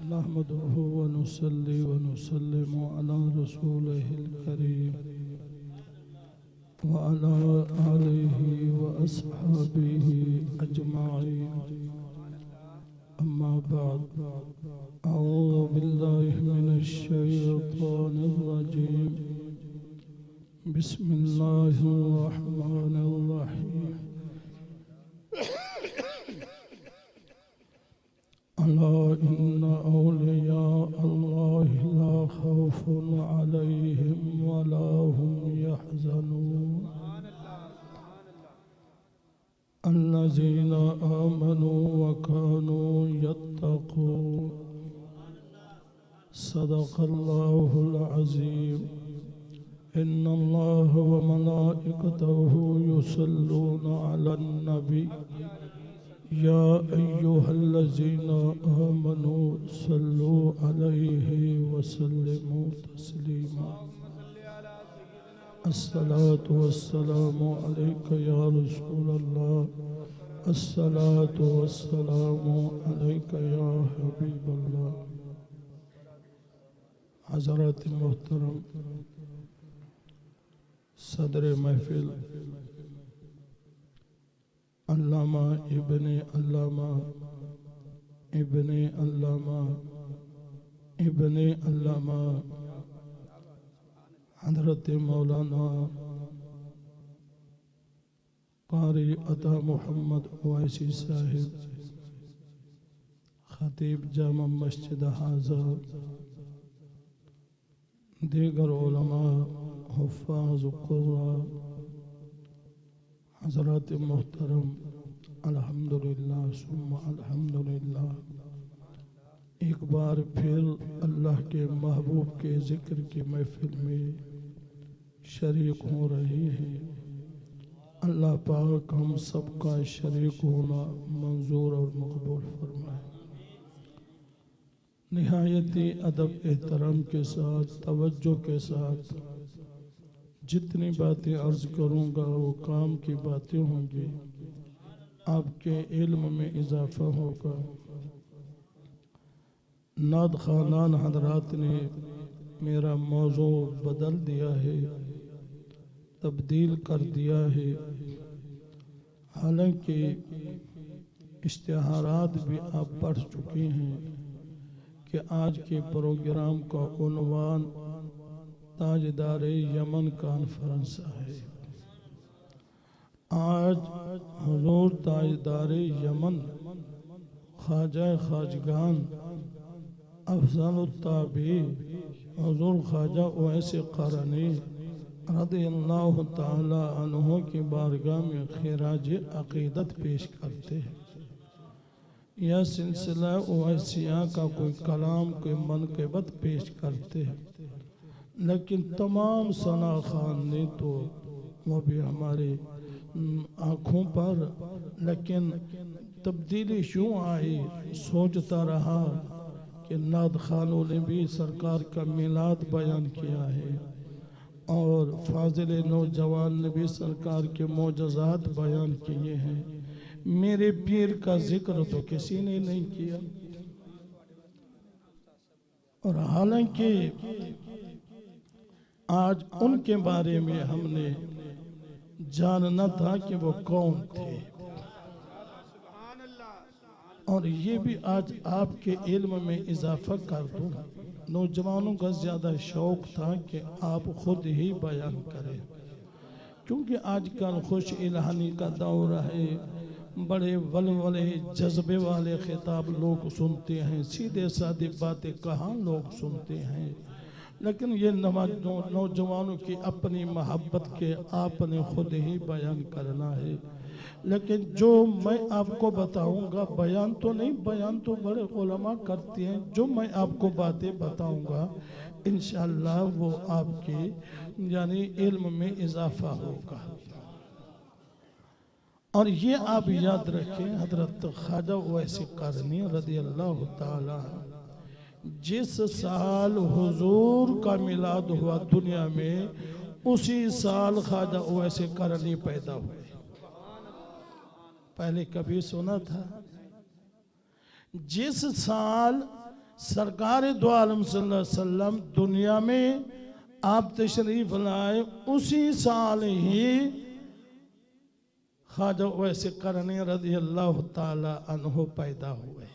नहमदुहु व नुसल्ली व नुसल्लिमु अला रसूलिहिल करीम व अला आलिहि व अस्हाबिहि अजमाईन। अम्मा बाद, अऊज़ु बिल्लाहि मिनश शैतानिर रजीम। बिस्मिल्लाहिर रहमानिर रहीम। अला इन्ना औलिया अल्लाहि ला खौफुन अलैहिम व ला हुम यहज़नून। अल्लज़ीना आमनू व कानू यत्तक़ून। सदक़ल्लाहुल अज़ीम। इन्नल्लाह व मलाइकतहु युसल्लूना अलन नबी या अय्युहल्लज़ीना आमनू सल्लू अलैहि व सल्लिमू तस्लीमा। अस्सलातु वस्सलामु अलैका या रसूलल्लाह। अस्सलातु वस्सलामु अलैका या हबीबल्लाह। हज़रात मोहतरम सदर महफिल अल्लामा इब्ने अल्लामा हज़रत मौलाना क़ारी अता मोहम्मद ओवैसी साहिब, खतीब जामा मस्जिद हाज़ा, दीगर उलमा, हुफ़्फ़ाज़ क़ुर्रा, हज़रात मोहतरम, अल्हम्दुलिल्लाह सुम्मा अल्हम्दुलिल्लाह। एक बार फिर अल्लाह के महबूब के ज़िक्र की महफिल में शरीक हो रहे हैं। अल्लाह पाक हम सबका शरीक होना मंजूर और मकबूल फरमाए। निहायती अदब एहतराम के साथ, तवज्जो के साथ जितनी बातें अर्ज करूँगा वो काम की बातें होंगी, आपके इल्म में इजाफा होगा। नाद खानान हजरात ने मेरा मौजू बदल दिया है, तब्दील कर दिया है। हालांकि इश्तिहारात भी आप पढ़ चुके हैं कि आज के प्रोग्राम का उन्वान ताजदारे यमन कॉन्फ्रेंस है। आज हुजूर ताजदारे यमन ख्वाजा खाजगान अफज़ल ताबी हुजूर ख्वाजा ओवैसी क़रनी रज़ियल्लाहु ताला अन्हु की बारगाह में खिराज अक़ीदत पेश करते हैं। यह सिलसिला ओवैसिया का कोई कलाम, कोई मनक़बत पेश करते हैं, लेकिन तमाम सना खान ने तो वो भी हमारे आँखों पर, लेकिन तब्दीली क्यों आई, सोचता रहा कि नाद खानों ने भी सरकार का मिलाद बयान किया है और फाजिल नौजवान ने भी सरकार के मोजज़ात बयान किए हैं। मेरे पीर का जिक्र तो किसी ने नहीं किया। और हालांकि आज उनके बारे में हमने जानना था कि वो कौन थे, और ये भी आज आपके इल्म में इजाफा कर दूँ। नौजवानों का ज़्यादा शौक़ था कि आप खुद ही बयान करें, क्योंकि आजकल खुश इल्हानी का दौर है। बड़े वलवले जज्बे वाले खिताब लोग सुनते हैं, सीधे साधे बातें कहाँ लोग सुनते हैं। लेकिन ये नौजवानों की अपनी मोहब्बत के आपने खुद ही बयान करना है। लेकिन जो मैं आपको बताऊंगा, बयान तो नहीं, बयान तो बड़े उलमा करते हैं। जो मैं आपको बातें बताऊंगा इंशाअल्लाह वो आपके यानी इल्म में इजाफा होगा। और ये आप याद रखें, हजरत ख्वाजा ओवैसी क़रनी रज़ियल्लाहु ताला जिस साल हुजूर का मिलाद हुआ दुनिया में, उसी साल ख्वाजा ओवैसी क़रनी पैदा हुए। पहले कभी सुना था? जिस साल सरकार दो आलम सल्लल्लाहु अलैहि वसल्लम दुनिया में आप तशरीफ लाए, उसी साल ही ख्वाजा उवैस करनी रज़ी अल्लाह ताला अन्हु पैदा हुए।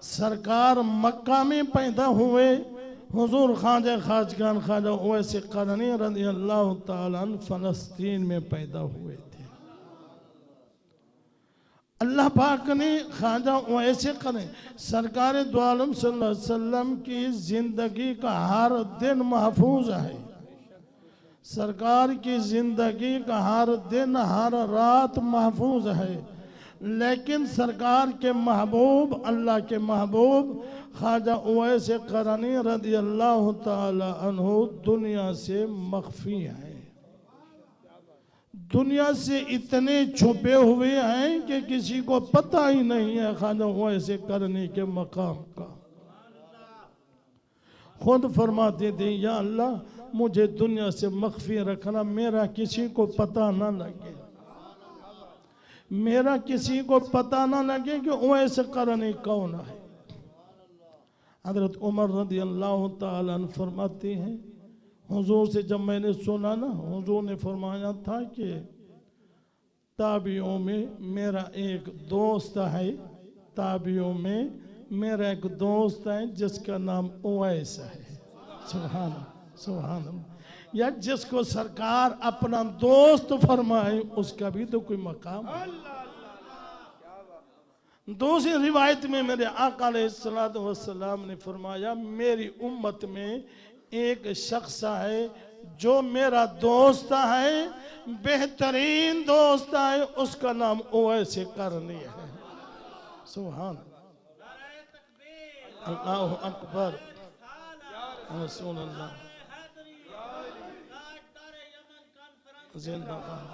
सरकार मक्का में पैदा हुए, हुजूर ख्वाजा खाजगान ख्वाजा उवैस करनी रज़ी अल्लाह ताला अन्हु फलस्तीन में पैदा हुए थे। अल्लाह पाक ने ख्वाजा उवैस करनी सरकार दो आलम सल्लल्लाहु अलैहि वसल्लम की जिंदगी का हर दिन महफूज है। सरकार की जिंदगी का हर दिन हर रात महफूज है, लेकिन सरकार के महबूब अल्लाह के महबूब ख्वाजा उवैस करनी रज़ी अल्लाह ताला अन्हु दुनिया से मख्फी है। दुनिया से इतने छुपे हुए हैं कि किसी को पता ही नहीं है ख्वाजा उवैस करनी के मकाम का। खुद फरमाते थे, या अल्लाह मुझे दुनिया से मख्फी रखना, मेरा किसी को पता ना लगे, मेरा किसी को पता ना लगे कि उवैस करनी कौन है। हजरत उमर रज़ी अल्लाह ताला अन्हु फरमाते हैं, हुजूर से जब मैंने सुना ना, हुजूर ने फरमाया था कि ताबियों में मेरा एक दोस्त है, ताबियों में मेरा एक दोस्त है जिसका नाम उवैस है। सुभान सुभान, या जिसको सरकार अपना दोस्त फरमाए उसका भी तो कोई मकाम है। दूसरी रिवायत में मेरे आका अलैहिस्सलातु वस्सलाम ने फरमाया, मेरी उम्मत में एक शख्स है जो मेरा दोस्त है, बेहतरीन दोस्त है, उसका नाम उवैस करनी है। सुभान अल्लाहु अकबर रसूलुल्लाह जिंदाबाद।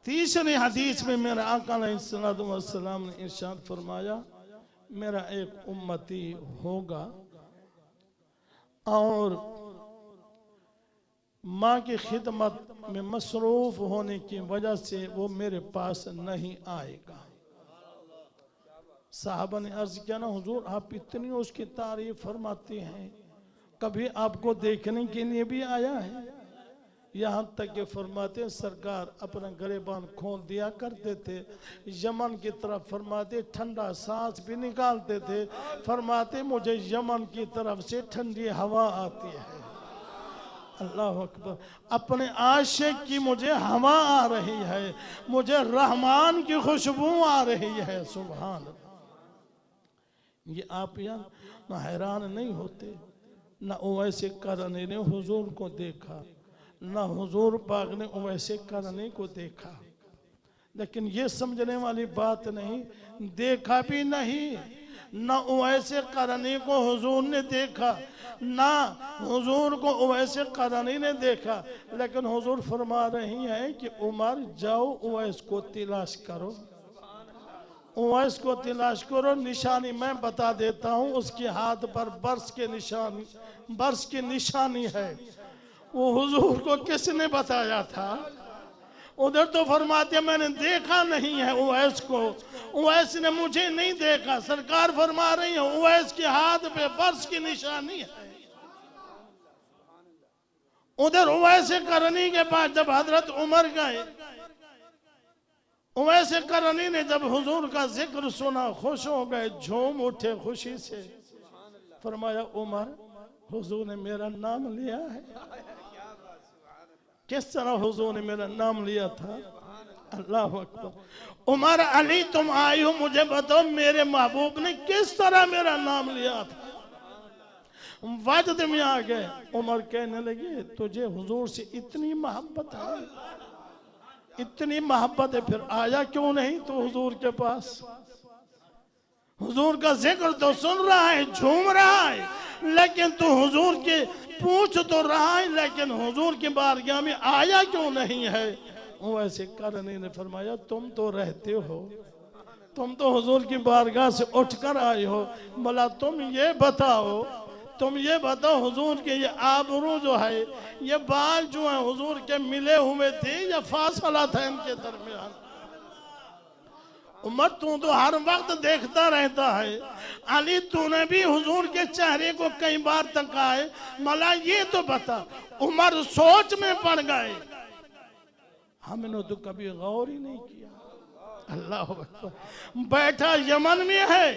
तीसरी हदीस में मेरे आका अलैहिस्सलातु वस्सलाम ने इरशाद फरमाया, मेरा एक उम्मती होगा और माँ की खिदमत में मसरूफ होने की वजह से वो मेरे पास नहीं आएगा। साहबा ने अर्ज किया ना, हुजूर आप इतनी उसकी तारीफ फरमाते हैं, कभी आपको देखने के लिए भी आया है? यहाँ तक के फरमाते सरकार अपना गरेबान खोल दिया करते थे, यमन की तरफ फरमाते ठंडा सांस भी निकालते थे, फरमाते मुझे यमन की तरफ से ठंडी हवा आती है। अल्लाह अकबर, अपने आशिक की मुझे हवा आ रही है, मुझे रहमान की खुशबू आ रही है। सुभान, ये आप यहाँ हैरान नहीं होते? ना उवैस करनी ने हुजूर को देखा, ना हुजूर पाक ने उवैस करनी को देखा, लेकिन ये समझने वाली बात नहीं, देखा भी नहीं, ना उवैस करनी को हुजूर ने देखा, ना हुजूर को उवैस करनी ने देखा, लेकिन हुजूर फरमा रही हैं कि उमर जाओ उवैस को तलाश करो, उवैस को तलाश करो, निशानी मैं बता देता हूँ, उसके हाथ पर बर्स की निशानी है। वो हुजूर को किसने बताया था? उधर तो फरमाते मैंने देखा नहीं है उवैस को, उवैस ने मुझे नहीं देखा। सरकार फरमा रही है उवैस के हाथ पे बर्स की निशानी है। उधर उवैस करनी के पास जब हजरत उमर गए, उवैस करनी ने जब हुजूर का जिक्र सुना खुश हो गए, झूम उठे खुशी से। फरमाया उमर, हुजूर ने मेरा नाम लिया है। किस तरह हुजूर ने मेरा नाम लिया था? अल्लाह अकबर। उमर अली तुम आई हो, मुझे बताओ मेरे महबूब ने किस तरह मेरा नाम लिया था? वजद में आ गए। उमर कहने लगे तुझे हुजूर से इतनी मोहब्बत है, इतनी मोहब्बत है, फिर आया क्यों नहीं तो हुजूर के पास? हुजूर का जिक्र तो सुन रहा है, झूम रहा है, लेकिन तू हुजूर के पूछ तो रहा है, लेकिन हुजूर की बारगाह में आया क्यों नहीं है? वैसे करनी ने फरमाया तुम तो रहते हो, तुम तो हुजूर की बारगाह से उठकर आए हो, भला तुम ये बताओ हुजूर के ये आबरू जो है, ये बाल जो है हुजूर के मिले हुए थे या फासला था इनके दरमियान? उमर तू तो हर वक्त देखता रहता है, अली तूने भी हुजूर के चेहरे को कई बार तका है, मला ये तो बता। उमर सोच में पड़ गए, हमने तो कभी गौर ही नहीं किया। अल्लाह अकबर, बैठा यमन में है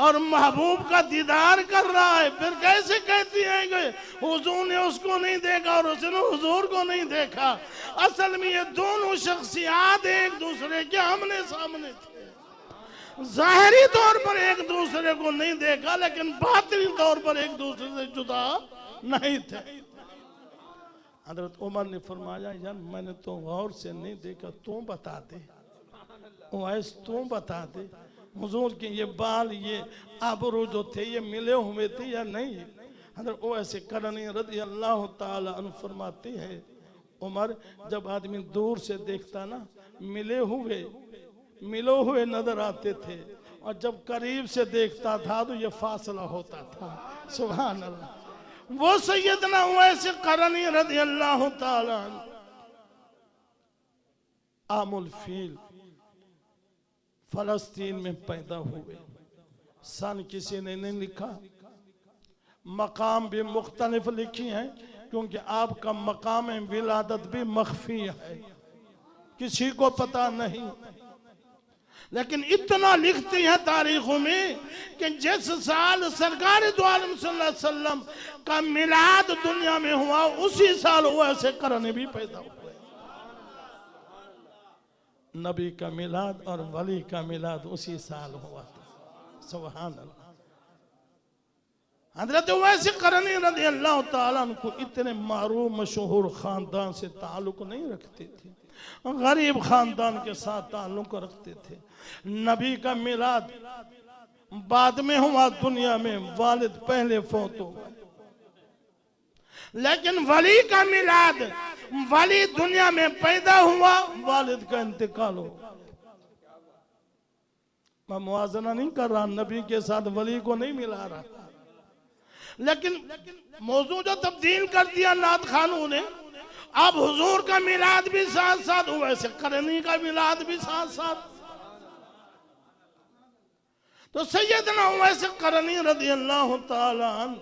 और महबूब का दीदार कर रहा है, फिर कैसे कहती है कि हुजूर ने उसको नहीं देखा और उसने हुजूर को नहीं देखा। असल में ये दोनों शख्सियात एक दूसरे के आमने सामने थे, जाहिरी तौर पर एक दूसरे को नहीं देखा, लेकिन बातिनी तौर पर एक दूसरे से जुदा नहीं थे। हजरत उमर ने फरमाया, यार मैंने तो गौर से नहीं देखा, तू बता दे, उवैस तू बता दे, हुजूर के ये बाल ये आबरू जो थे ये मिले हुए थे या नहीं। हजरत उवैस करनी रज़ी अल्लाह ताला अन्हु फरमाते हैं, उमर जब आदमी दूर से देखता ना मिले हुए नजर आते थे, और जब करीब से देखता था तो ये फासला होता था। सुभान अल्लाह। वो सैयदना उवैस करनी रज़ी अल्लाह ताला आमुल फील फलस्तीन में पैदा हुए। सन किसी ने नहीं लिखा, मकाम भी मुख्तलिफ लिखी है, क्योंकि आपका मकाम विलादत भी मख्फी है, किसी को पता नहीं। लेकिन इतना लिखते हैं तारीखों में कि जिस साल सरकार दो आलम सल्लल्लाहु अलैहि वसल्लम का मिलाद दुनिया में हुआ, उसी साल वैसे करने भी पैदा हुए। नबी का मिलाद और वली का मिलाद उसी साल हुआ था। सुभान अल्लाह। हजरत उवैस करनी रज़ी अल्लाह ताला को इतने मारूफ मशहूर खानदान से ताल्लुक नहीं रखते थे, गरीब खानदान के साथ ताल्लुक रखते थे। नबी का मिलाद बाद में हुआ दुनिया में, वालिद पहले फौत हो गए, लेकिन वली का मिलाद, वली दुनिया में पैदा हुआ, वालिद का इंतकाल हो। मैं मुआजना नहीं कर रहा, नबी के साथ वली को नहीं मिला रहा, लेकिन मौजू जो तब्दील कर दिया नात खानों ने, अब हुजूर का मिलाद भी साथ साथ हुआ, वैसे करनी का मिलाद भी साथ साथ। तो सैयदना उवैस करनी रज़ी अल्लाह ताला अन्हु,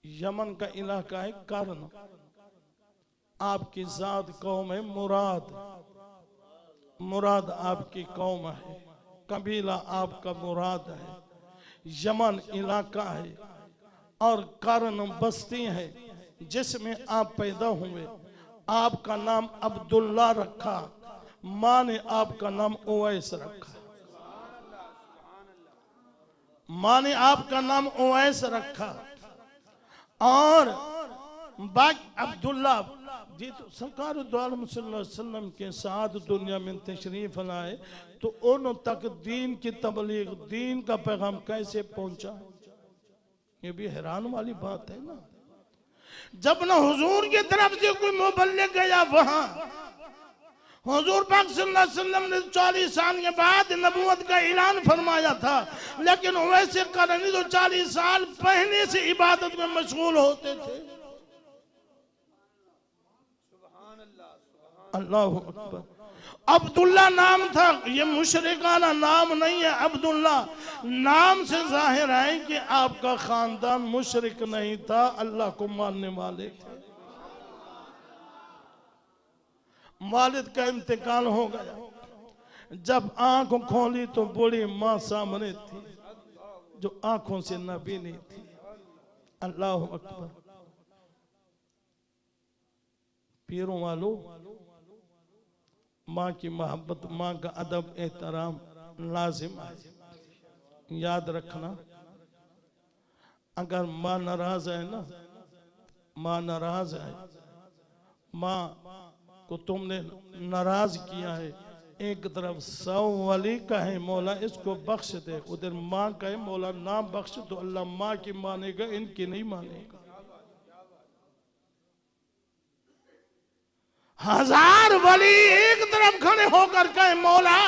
यमन का इलाका है करन, आपकी जात कौम है मुराद आपकी कौम है, कबीला आपका मुराद है, यमन इलाका है, और करन बस्ती है जिसमें आप पैदा हुए। आपका नाम अब्दुल्ला रखा, माँ ने आपका नाम उवैस रखा, माँ ने आपका नाम उवैस रखा। और बाकी अब्दुल्ला जी तो सरकार दो आलम सल्लल्लाहु अलैहि वसल्लम के साथ दुनिया में तशरीफ लाए, तो उन तक दीन की तबलीग, दीन का पैगाम कैसे पहुंचा, ये भी हैरान वाली बात है ना। जब ना हुजूर की तरफ से कोई मुबल्लिग गया वहां, हुजूर पाक सल्लल्लाहु अलैहि वसल्लम ने 40 साल के बाद नबूवत का ऐलान फरमाया था, लेकिन वैसे करनी तो 40 साल पहले से इबादत में मशगूल होते थे। अल्लाह अकबर। अब्दुल्ला नाम था, ये मुशरिकाना नाम नहीं है। अब्दुल्ला नाम से जाहिर है कि आपका खानदान मुशरिक नहीं था, अल्लाह को मानने वाले थे। वालिद का इंतकाल हो गया, जब आंख खोली तो बूढ़ी माँ सामने थी जो आंखों से नबी नहीं थी। अल्लाह अकबर। पीरों वालों, माँ की मोहब्बत, माँ का अदब एहतराम लाजिम है, याद रखना। अगर माँ नाराज है ना, माँ नाराज है, माँ को तुमने नाराज किया है, एक तरफ 100 वली कहे मौला इसको बख्श दे, उधर माँ कहे मौला ना बख्श, तो अल्लाह माँ की मानेगा, इनकी नहीं मानेगा। 1000 वली एक तरफ खड़े होकर कहे मौला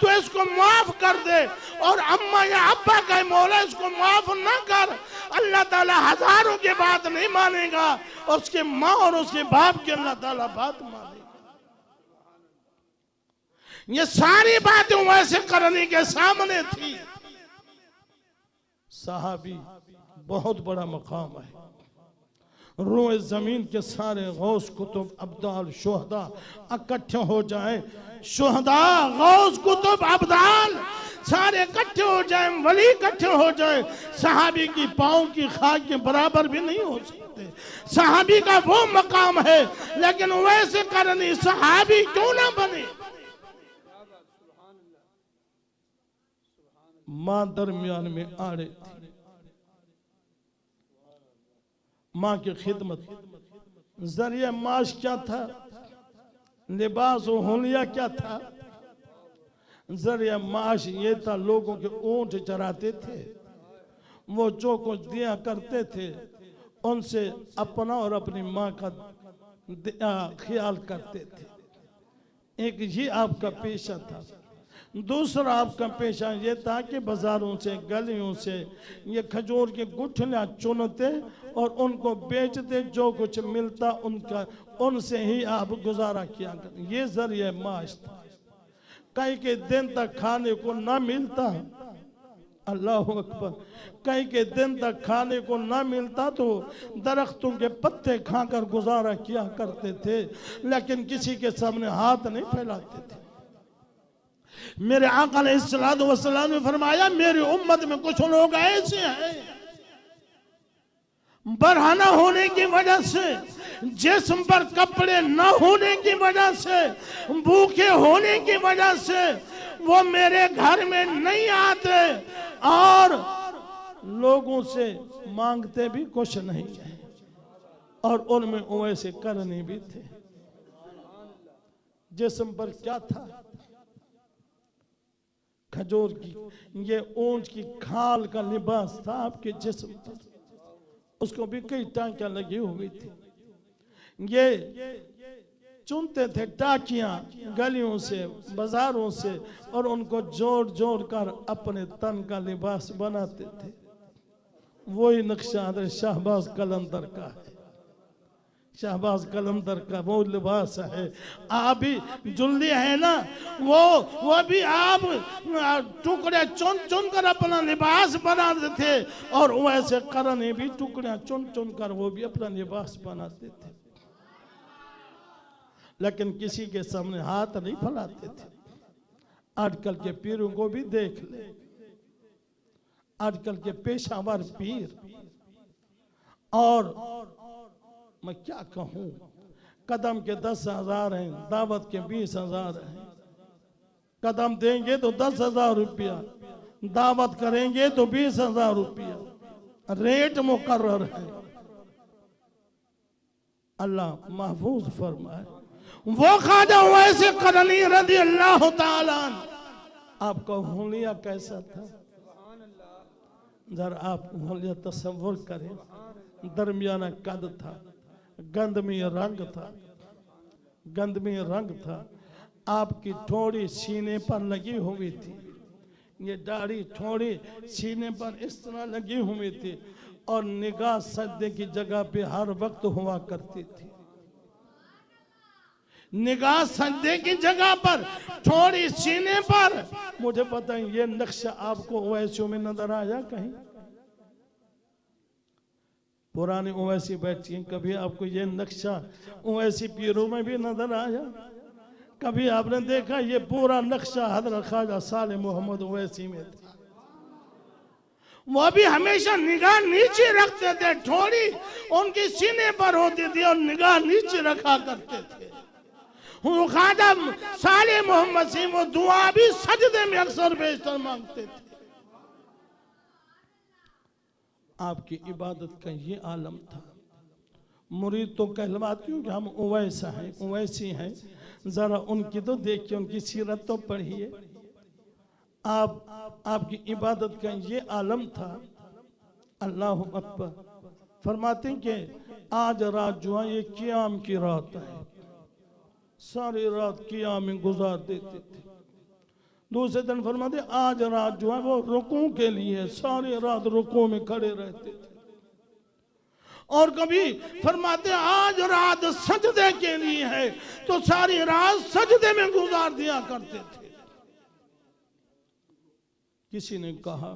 तो इसको माफ कर दे, और अम्मा या अब्बा कहे मौला इसको माफ ना कर, अल्लाह ताला हजारों की बात नहीं मानेगा, और उसके माँ और उसके बाप की अल्लाह ताला बात मानेगा। ये सारी बातें वैसे करने के सामने थी। सहाबी बहुत बड़ा मकाम है। रोए जमीन के सारे गौस कुतुब अब्दाल शुहदा इकट्ठे हो जाए, शुहदा गौस कुतुब अब्दाल सारे इकट्ठे हो जाए, वली इकट्ठे हो जाए, सहाबी की पाँव की खाक के बराबर भी नहीं हो सकते। सहाबी का वो मकाम है, लेकिन वैसे करनी सहाबी क्यों ना बने। माँ दरमियान में आड़े थी, माँ की खिदमत। जरिया माश क्या था, लिबास और होलिया क्या था। जरिया माश ये था, लोगों के ऊंट चराते थे, वो जो कुछ दिया करते थे उनसे अपना और अपनी माँ का ख्याल करते थे। एक ये आपका पेशा था। दूसरा आपका पेशा ये था कि बाजारों से गलियों से ये खजूर की गुठलियाँ चुनते और उनको बेचते, जो कुछ मिलता उनका उनसे ही आप गुजारा किया करते। ये जरिए माश था। कई के दिन तक खाने को ना मिलता, अल्लाह अकबर, कई के दिन तक खाने को ना मिलता तो दरख्तों के पत्ते खाकर गुजारा किया करते थे, लेकिन किसी के सामने हाथ नहीं फैलाते थे। मेरे आका अलैहिस्सलातु वस्सलाम ने फरमाया, मेरी उम्मत में कुछ लोग ऐसे हैं बरहना होने की वजह से, जिस्म पर कपड़े न होने की वजह से, भूखे होने की वजह से वो मेरे घर में नहीं आते और लोगों से मांगते भी कुछ नहीं है, और उनमें वैसे करने भी थे। जिस्म पर क्या था, खजूर की ये ऊंट की खाल का लिबास था आपके जिस्म पर, उसको भी कई टांकियां लगी हुई थी। ये चुनते थे टाकियां गलियों से बाजारों से और उनको जोड़ जोड़ कर अपने तन का लिबास बनाते थे। वही नक्शा हज़रत शहबाज कलंदर का है। शहबाज कलंदर का वो लिबास है। आप भी जुल्ली है ना, वो भी आप टुकड़े चुन चुन कर अपना लिबास बनाते थे, और वैसे करने भी टुकड़े चुन चुन कर वो भी अपना लिबास बनाते थे, लेकिन किसी के सामने हाथ नहीं फैलाते थे। आजकल के पीरों को भी देख ले, आजकल के पेशावर पीर, और मैं क्या कहूं, कदम के 10,000 हैं, दावत के 20,000 हैं। कदम देंगे तो 10,000 रुपया, दावत करेंगे तो 20,000 रुपया, रेट मुकर्रर है। अल्लाह महफूज फरमाए। वो ख्वाजा वैसे करनी रज़ी अल्लाह ताला आपका हुलिया कैसा था, जरा आप हुलिया तसव्वुर करें। दरमियाना कद था, गंदमी रंग था, गंदमी रंग था। आपकी ठोड़ी सीने पर लगी हुई थी, ये दाढ़ी ठोड़ी सीने पर इस तरह लगी हुई थी, और निगाह सजदे की जगह पे हर वक्त हुआ करती थी। निगाह सजदे की जगह पर, ठोड़ी सीने पर। मुझे पता है ये नक्शा आपको ओवैसियों में नजर आया कहीं, पुरानी ओवैसी बैठी हैं, कभी आपको ये नक्शा ओवैसी पीरों में भी नजर आया? कभी आपने देखा ये पूरा नक्शा हज़रत ख्वाजा साले मोहम्मद ओवैसी में था? वो भी हमेशा निगाह नीचे रखते थे, ठोड़ी उनकी सीने पर होती थी और निगाह नीचे रखा करते थे। ख्वाजा साले मोहम्मद से वो दुआ भी सजदे में अक्सर बेशतर मांगते थे। आपकी इबादत का ये आलम था। मुरीद तो कहलवाती हूँ कि हम उवैसा हैं, उवैसी हैं, जरा उनकी तो देखिए, उनकी सीरत तो पढ़िए। आपकी इबादत का ये आलम था। अल्लाह अकबर। फरमाते हैं कि आज रात जो है ये क़ियाम की रात है, सारी रात क़ियाम में गुजार देते थे। दूसरे दिन फरमाते आज रात जो है वो रुकू के लिए सारी रात रुकू में खड़े रहते थे। और कभी फरमाते आज रात सजदे के लिए है, तो सारी रात सजदे में गुजार दिया करते थे। किसी ने कहा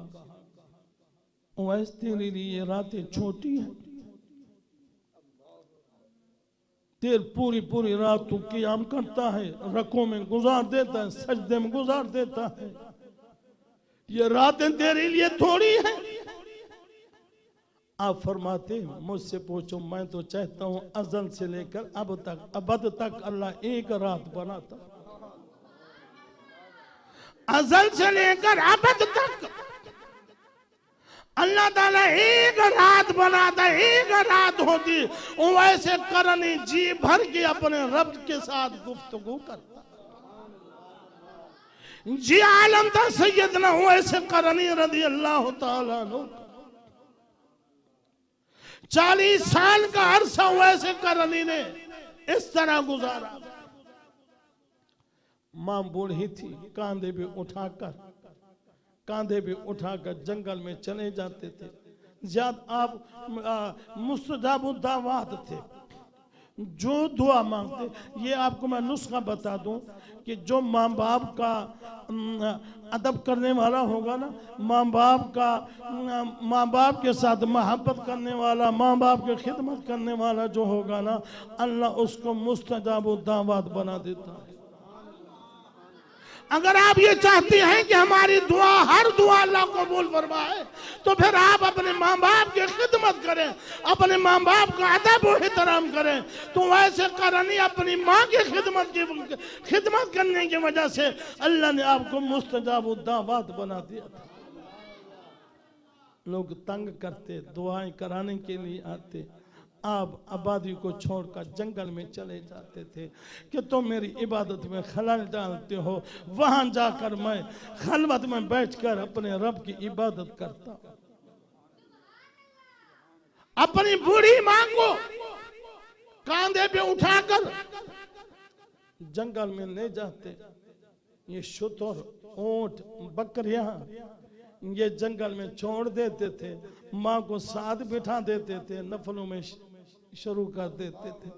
वैसे तेरे लिए रातें छोटी हैं, तेर पूरी पूरी रात तू क़ियाम करता है, रकों में गुजार देता है, सजदे में गुजार देता है, ये रातें तेरे लिए थोड़ी हैं। आप फरमाते मुझसे पूछो, मैं तो चाहता हूं अज़ल से लेकर अब तक अबद तक अल्लाह एक रात बनाता, अज़ल से लेकर अबद तक अल्लाह ताला एक रात बनाता, एक रात होती वैसे करनी जी भर के अपने रब के साथ गुफ्तगू करता। जी आलम था सैयदना वैसे करनी रज़ी अल्लाह ताला अन्हु, 40 साल का अरसा वैसे करनी ने इस तरह गुजारा। मां बूढ़ी थी, कांधे भी उठाकर जंगल में चले जाते थे। ज्यादा आप मुस्तजाबुद दावात थे, जो दुआ मांगते। ये आपको मैं नुस्खा बता दूं कि जो माँ बाप का अदब करने वाला होगा ना, माँ बाप के साथ मोहब्बत करने वाला, माँ बाप की खिदमत करने वाला जो होगा ना, अल्लाह उसको मुस्तजाबुद दावात बना देता है। अगर आप ये चाहती हैं कि हमारी दुआ, हर दुआ अल्लाह कबूल फरमाए, तो फिर आप अपने माँ बाप की खिदमत करें, अपने माँ बाप का अदब और एहतराम करें। तो वैसे करनी अपनी माँ की खिदमत करने की वजह से अल्लाह ने आपको मुस्तजाबुद दावात बना दिया था। लोग तंग करते, दुआएं कराने के लिए आते, आप आबादी को छोड़कर जंगल में चले जाते थे कि तुम मेरी इबादत में खलल डालते हो। वहां जाकर मैं खलवत में बैठकर अपने रब की इबादत करता। अपनी बूढ़ी मां को कांधे पे उठाकर जंगल में ले जाते। ये शुतर, ऊंट, बकरियां ये जंगल में छोड़ देते थे। माँ को साथ बिठा देते थे, नफलों में शुरू कर देते थे,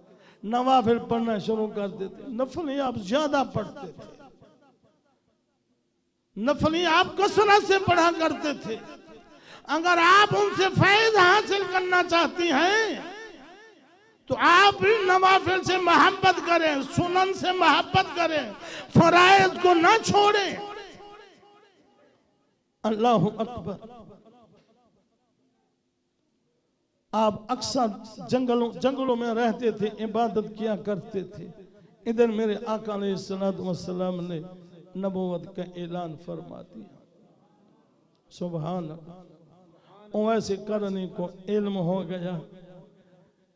नवाफिल पढ़ना शुरू कर देते। नफली आप ज्यादा पढ़ते थे, नफली आप कसरत से पढ़ा करते थे। अगर आप उनसे फैज हासिल करना चाहती हैं तो आप भी नवाफिल से मोहब्बत करें, सुनन से मोहब्बत करें, फराइज को ना छोड़ें। अल्लाहु अकबर। आप अक्सर जंगलों में रहते थे, इबादत किया करते थे। इधर मेरे आका अलैहिस्सलातु वस्सलाम ने नबूवत का ऐलान फरमा दिया। सुभान अल्लाह। वैसे करने को इल्म हो गया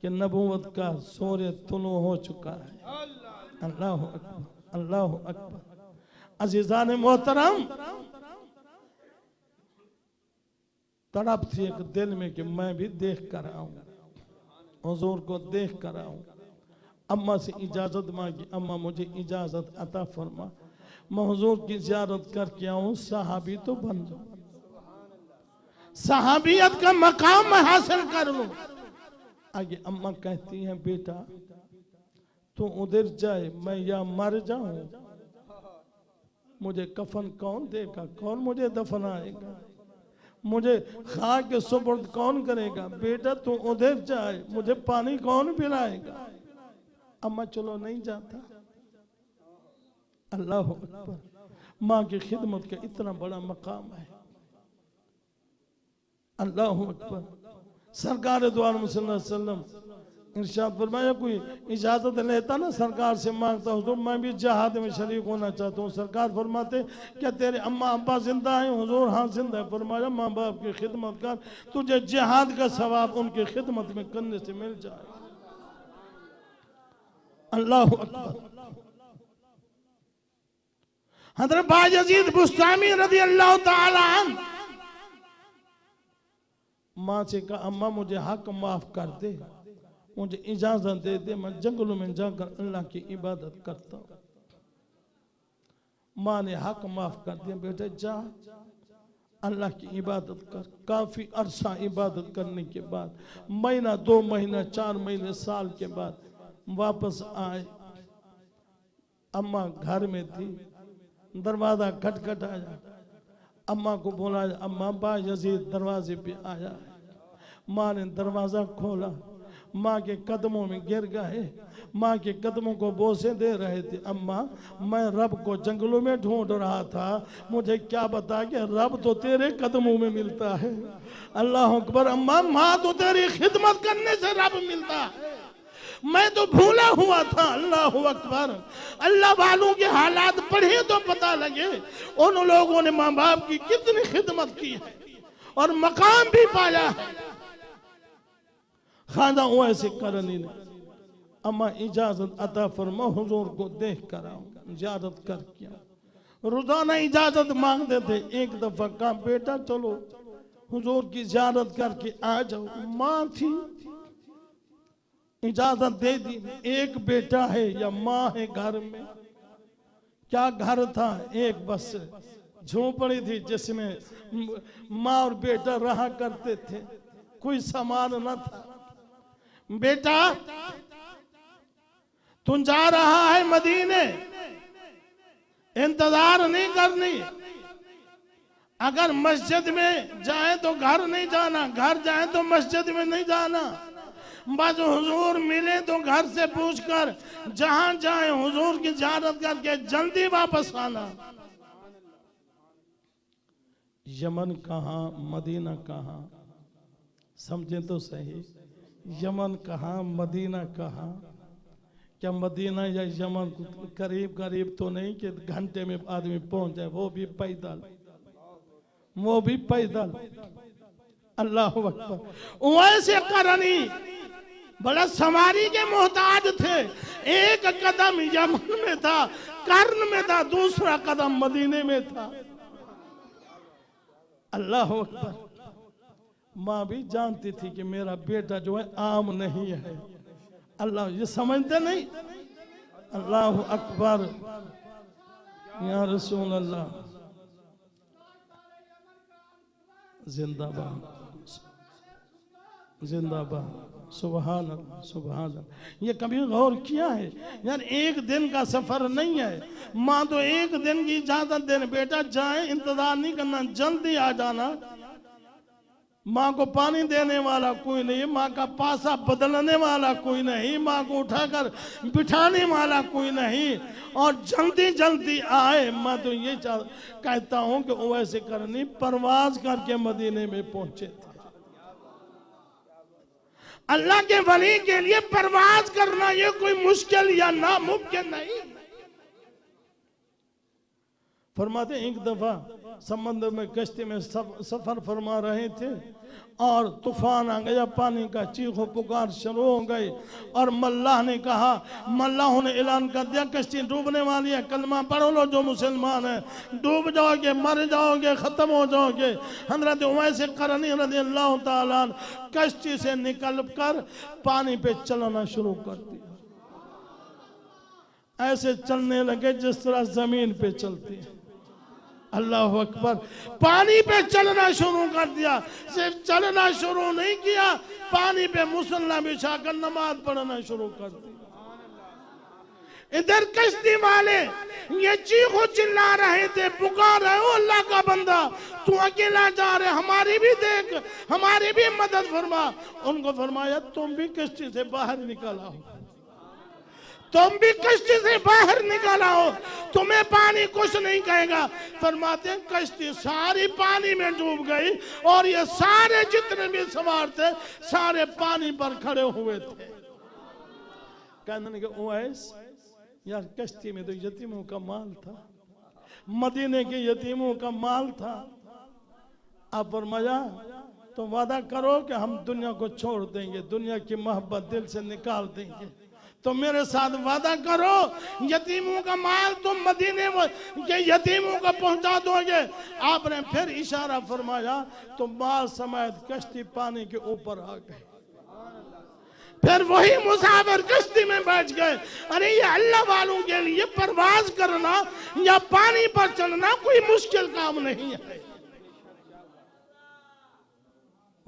कि नबूवत का सूर्य तुलू हो चुका है। अल्लाहु अकबर, अल्लाहु अकबर। अज़ीज़ान मोहतरम, तड़प थी एक दिल में कि मैं भी देख कर आऊं, हुजूर को देख कर आऊं। अम्मा से इजाजत मांगी, अम्मा मुझे इजाजत अता फरमा, मैं हुजूर की ज़ियारत करके आऊं, सहाबी तो बन जाऊं, सहाबियत का मकाम मैं हासिल कर लूं। आगे अम्मा कहती हैं, बेटा तू उधर जाए, मैं या मर जाऊं, मुझे कफन कौन देगा, कौन मुझे दफनाएगा, मुझे खाक के सुपुर्द कौन करेगा। बेटा तू उधर जाए, मुझे पानी कौन पिलाएगा। अम्मा चलो नहीं जाता। अल्लाह अकबर। माँ की खिदमत का इतना बड़ा मकाम है। अल्लाह अकबर। सरकार दो आलम सल्लल्लाहु अलैहि वसल्लम इरशाद फरमाया, कोई इजाजत लेता ना सरकार से मांगता हूँ तो मैं भी जहाद में शरीक होना चाहता हूँ। सरकार फरमाते, क्या तेरे अम्मा अब्बा जिंदा हैं? हुजूर हाँ जिंदा है। फरमाया, माँ बाप की खिदमत कर, तुझे जिहाद का सवाब उनकी खिदमत में करने से मिल जाए। अल्लाह अकबर। हज़रत बायज़ीद बुस्तामी रज़ी अल्लाह ताला अन्हु माँ से कहा, अम्मा मुझे हक माफ कर दे, मुझे इजाजत दे दे, मैं जंगलों में जाकर अल्लाह की इबादत करता हूँ। माँ ने हक माफ कर दिया, बेटे जा, अल्लाह की इबादत कर। काफी अरसा इबादत करने के बाद महीना, 2 महीना, 4 महीने, साल के बाद वापस आए। अम्मा घर में थी, दरवाजा खटखटाया। अम्मा को बोला, अम्मा बा यजीद दरवाजे पे आया। माँ ने दरवाजा खोला, माँ के कदमों में गिर गए, माँ के कदमों को बोसे दे रहे थे। अम्मा, मैं रब को जंगलों में ढूंढ रहा था, मुझे क्या बता कि रब तो तेरे कदमों में मिलता है। अल्लाह अकबर। अम्मा, माँ तो तेरी खिदमत करने से रब मिलता है, मैं तो भूला हुआ था। अल्लाह अकबर। अल्लाह वालों के हालात पढ़े तो पता लगे उन लोगों ने माँ बाप की कितनी खिदमत की है और मकाम भी पाया है। ख्वाजा उवैस करनी ने, अम्मा इजाजत अता फरमा, हुजूर को देख कर आऊं, इजाजत कर किया। रोजाना इजाजत मांगते थे। एक दफा कहा, बेटा चलो हुजूर की इजाजत करके आ जाओ। माँ थी, इजाजत दे दी। एक बेटा है या माँ है घर में? क्या घर था? एक बस झोपड़ी थी जिसमें माँ और बेटा रहा करते थे, कोई सामान न था। बेटा तू जा रहा है मदीने, इंतजार नहीं करनी। अगर मस्जिद में जाए तो घर नहीं जाना, घर जाए तो मस्जिद में नहीं जाना। बस हुजूर मिले तो घर से पूछकर जहां जाए हुजूर की ज़ियारत करके जल्दी वापस आना। यमन कहाँ, मदीना कहाँ? समझे तो सही। यमन कहाँ, मदीना कहाँ? क्या मदीना या यमन करीब करीब तो नहीं कि घंटे में आदमी पहुंच जाए, वो भी पैदल, वो भी पैदल। अल्लाह अकबर। वैसे करनी बड़ा सवारी के मोहताज थे। एक कदम यमन में था, कर्न में था, दूसरा कदम मदीने में था। अल्लाह अकबर। माँ भी जानती थी कि मेरा बेटा जो है आम नहीं है। अल्लाह, ये समझते नहीं। अल्लाह अकबर। या रसूल अल्लाह, जिंदाबाद, जिंदाबाद। सुभान अल्लाह, सुभान अल्लाह। ये कभी गौर किया है यार? एक दिन का सफर नहीं है। माँ तो एक दिन की इजाजत देने, बेटा जाए, इंतजार नहीं करना, जल्दी आ जाना। माँ को पानी देने वाला कोई नहीं, माँ का पासा बदलने वाला कोई नहीं, माँ को उठाकर बिठाने वाला कोई नहीं, और जल्दी जल्दी आए। मैं तो ये कहता हूँ कि वैसे करनी परवाज करके मदीने में पहुंचे थे। अल्लाह के वली के लिए परवाज करना ये कोई मुश्किल या नामुमकिन नहीं। फरमाते एक दफा समंदर में कश्ती में सफर फरमा रहे थे और तूफान आ गया, पानी का चीखो पुकार शुरू हो गई। और मल्लाह ने कहा, मल्लाहों ने ऐलान कर दिया कश्ती डूबने वाली है, कलमा पढ़ लो जो मुसलमान है, डूब जाओगे, मर जाओगे, खत्म हो जाओगे। हज़रत उवैस करनी रज़ियल्लाहु ताला कश्ती से निकल कर पानी पे चलना शुरू कर दिया। ऐसे चलने लगे जिस तरह जमीन पे चलती है। अल्लाह अकबर। पानी पे चलना शुरू कर दिया। सिर्फ चलना शुरू नहीं किया, पानी पे मुसल्ला बिछाकर नमाज पढ़ना शुरू कर दी। इधर कश्ती वाले ये चीखो चिल्ला रहे थे, पुकार रहे, ओ अल्लाह का बंदा तू अकेला जा रहे, हमारी भी देख, हमारी भी मदद फरमा। उनको फरमाया तुम भी कश्ती से बाहर निकल आओ, तुम भी कश्ती से बाहर निकल आओ, तुम्हें पानी कुछ नहीं कहेगा। फरमाते कश्ती सारी पानी में डूब गई और ये सारे जितने भी सवार थे सारे पानी पर खड़े हुए थे। कहने लगे उवैस यार कश्ती में तो यतीमों का माल था, मदीने के यतीमों का माल था। अब फरमाया तो वादा करो कि हम दुनिया को छोड़ देंगे, दुनिया की मोहब्बत दिल से निकाल देंगे, तो मेरे साथ वादा करो यतीमों का माल तुम मदीने के यतीमों को पहुंचा दोगे। आपने फिर इशारा फरमाया तो माल समेत कश्ती पानी के ऊपर आ गई। फिर वही मुसाफिर कश्ती में बैठ गए। अरे ये अल्लाह वालों के लिए परवाज करना या पानी पर चलना कोई मुश्किल काम नहीं है।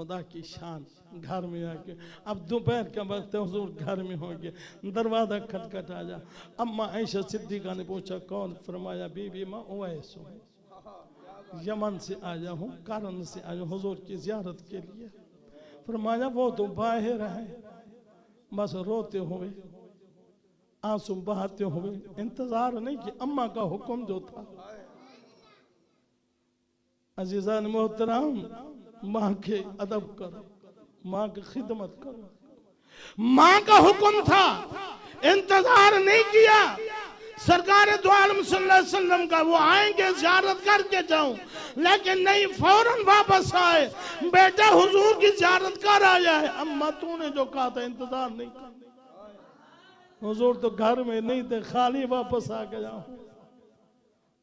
खुदा की शान घर में आके, अब दोपहर का वक्त है, हुजूर घर में होंगे, दरवाजा खटखटा जा। अम्मा आयशा सिद्दीका ने पूछा कौन? फरमाया बीबी मैं उवैस हूँ, यमन से आया हूँ, कारण से आया हुजूर की जियारत के लिए। फरमाया वो तो बाहर है, बस रोते हुए आंसू बहाते हुए, इंतजार नहीं कि अम्मा का हुक्म जो था। अजीजान मोहतरम, माँ के अदब करो, माँ की खिदमत करो। माँ का हुक्म था, इंतजार नहीं किया सरकार दो आलम सल्लल्लाहु अलैहि वसल्लम का, वो आएंगे जियारत करके जाऊं, लेकिन नहीं, फौरन वापस आए, बेटा हुजूर की जियारत कर आया है। अम्मा तूने जो कहा था इंतजार नहीं कर, हुजूर तो घर में नहीं थे, खाली वापस आ गया हूं।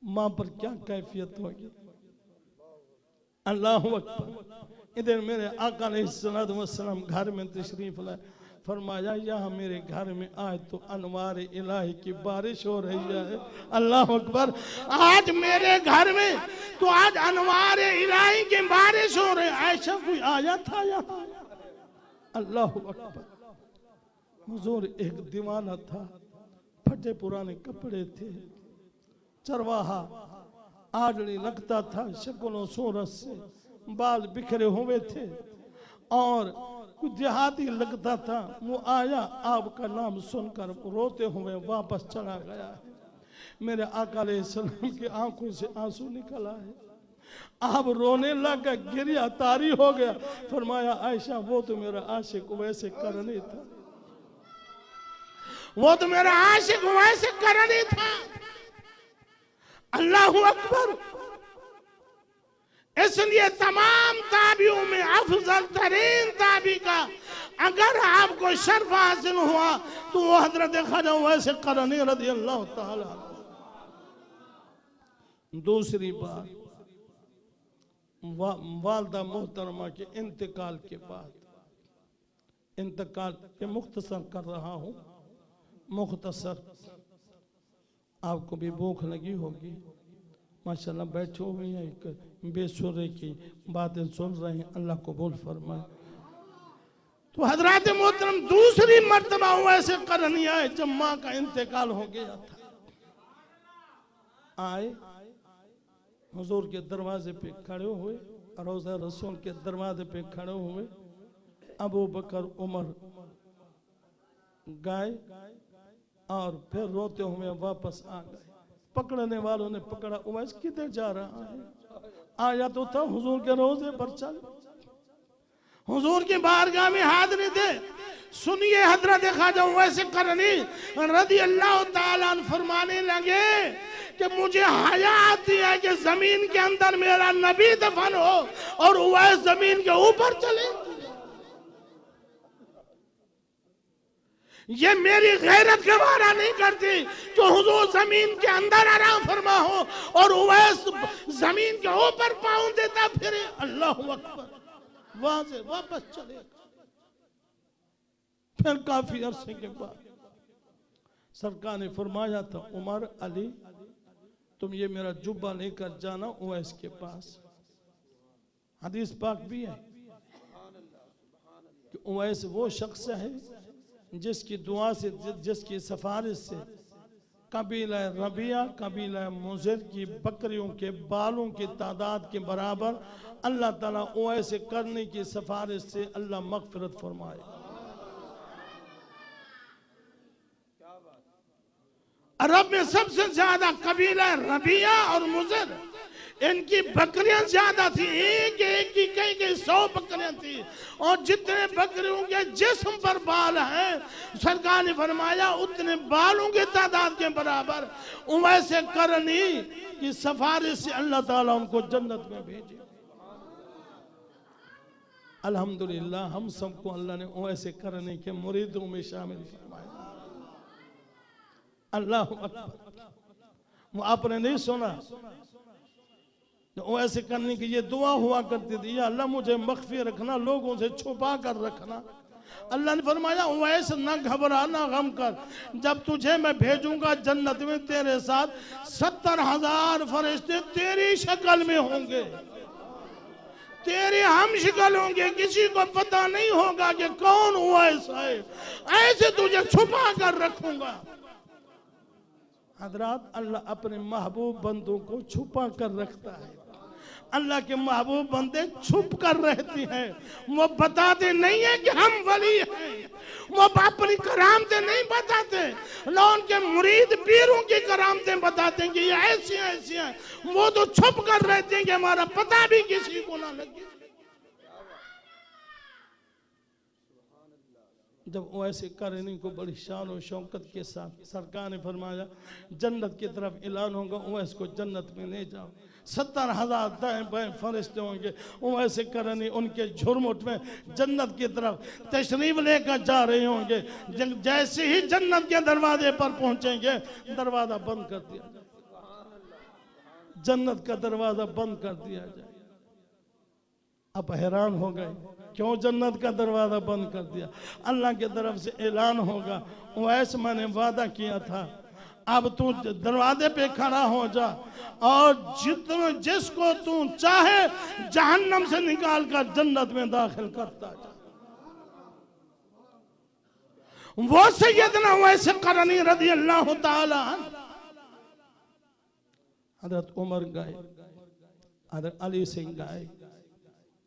माँ पर क्या कैफियत होगी। अल्लाहु अकबर। इधर मेरे आका अलैहिस्सलातु वस्सलाम घर में तशरीफ लाए, फरमाया यहाँ मेरे घर में आज तो अनवार इलाही की बारिश हो रही है। अल्लाह अकबर। आज मेरे घर में तो आज अनवार इलाही की बारिश हो रही। ऐसा कोई आया था यहाँ? अल्लाह अकबर। हुजूर एक दीवाना था, फटे पुराने कपड़े थे, चरवाहा आड़ली लगता था, शक्लों सूरत से, बाल बिखरे हुए थे और कुछ देहाती लगता था। वो आया, आपका नाम सुनकर रोते हुए वापस चला गया है। मेरे आका अलैहिस्सलाम की आंखों से आंसू निकला है, आप रोने लगा, गिरिया तारी हो गया। फरमाया आयशा वो तो मेरा आशिक वैसे करनी था, वो तो मेरा आशिक वैसे करनी था। अल्लाह अकबर। इसलिए तमाम ताबियों में अफजल तरीन ताबी का अगर आपको शर्फ हासिल हुआ तो वो हजरत ख्वाजा वैसे करनी रज़ी अल्लाह ताला। दूसरी बात, वालदा मोहतरमा के इंतकाल के बाद, इंतकाल के मुख्तसर कर रहा हूँ, मुख्तसर। आपको भी भूख लगी होगी, माशाल्लाह बैठे हुए हैं, बेसुरे की बातें सुन रहे हैं, अल्लाह कबूल फरमाए। तो हजरत मोहतरम दूसरी मर्तबा वैसे करनी आए जब माँ का इंतकाल हो गया था। आए हुजूर के दरवाजे पे खड़े हुए, रोज़ा रसूल के दरवाजे पे खड़े हुए, अबू बकर उमर गए और फिर रोते हुए वापस आ गए। पकड़ने वालों ने पकड़ा, उवैस किधर जा रहा है? आया तो था हुजूर के रोजे पर चल, हुजूर की बारगाह में हाजिर थे। सुनिए हजरत ख्वाजा उवैस करनी रज़ी अल्लाह ताला अन्हु फरमाने लगे कि मुझे हया आती है कि जमीन के अंदर मेरा नबी दफन हो और उवैस जमीन के ऊपर चले। ये मेरी गैरत गवारा नहीं करती कि हुजूर जमीन के अंदर आराम फरमा हो और उवैस जमीन के ऊपर पांव देता फिरे। अल्लाह अकबर। वहां से वापस चले। फिर काफी अरसे के बाद सरकार ने फरमाया था, उमर अली तुम ये मेरा जुब्बा लेकर जाना उवैस के पास। हदीस पाक भी है कि उवैस वो शख्स है जिसकी दुआ से, जिसकी सिफारिश से कबीला रबिया, कबीला मुज़र की बकरियों के बालों की तादाद के बराबर अल्लाह ताला उवैस करने की सिफारिश से अल्लाह मग़फ़िरत फरमाए। अरब में सबसे ज्यादा कबीला रबिया और मुज़र, इनकी बकरियां ज्यादा थी, एक एक की कई 100 बकरियां थी। और जितने बकरियों के जिस्म पर बाल हैं, सरकार ने फरमाया उतने बालों की तादाद के बराबर उवैस करनी की सिफारिश से अल्लाह ताला उनको जन्नत में भेजे। अल्हम्दुलिल्लाह हम सबको अल्लाह ने उवैस करनी के मुरीदों में शामिल फरमाया। अल्लाह अकबर। वो आपने नहीं सुना तो ऐसे करने की ये दुआ हुआ करती थी, या अल्लाह मुझे मख्फी रखना, लोगों से छुपा कर रखना। अल्लाह ने फरमाया उवैस ना घबरा ना गम कर, जब तुझे मैं भेजूंगा जन्नत में तेरे साथ 70,000 फरिश्ते तेरी शक्ल में होंगे, तेरे हम शिकल होंगे, किसी को पता नहीं होगा कि कौन हुआ ऐसा है, ऐसे तुझे छुपा कर रखूंगा। हजरात, अल्लाह अपने महबूब बंदों को छुपा कर रखता है। अल्लाह के महबूब बंदे छुप कर रहते हैं, वो बताते नहीं है कि हम वली हैं, वो अपनी करामतें नहीं बताते, लोगों के मुरीद पीरों की करामतें बताते हैं कि ये ऐसी ऐसी हैं, वो तो छुप कर रहते हैं कि हमारा पता भी किसी को ना लगे। जब वैसे करनी को बड़ी शान और शौकत के साथ सरकार ने फरमाया जन्नत की तरफ ऐलान होगा, वैसे को जन्नत में ले जाओ, 70,000 दाएं बाएं फरिश्ते होंगे, वैसे करनी उनके झुरमुट में जन्नत की तरफ तशरीफ लेकर जा रहे होंगे। जैसे ही जन्नत के दरवाजे पर पहुंचेंगे, दरवाजा बंद कर दिया जाए, जन्नत का दरवाजा बंद कर दिया जाए। अब हैरान हो गए, क्यों जन्नत का दरवाजा बंद कर दिया? अल्लाह की तरफ से ऐलान होगा, वैसे मैंने वादा किया था, अब तू दरवाजे पे खड़ा हो जा और जितना जिसको तू चाहे जहन्नम से निकाल कर जन्नत में दाखिल करता जा। वो सैयदना वैसे करनी रज़ी अल्लाह ताला हज़रत उमर गए, हज़रत अली सिंह गए,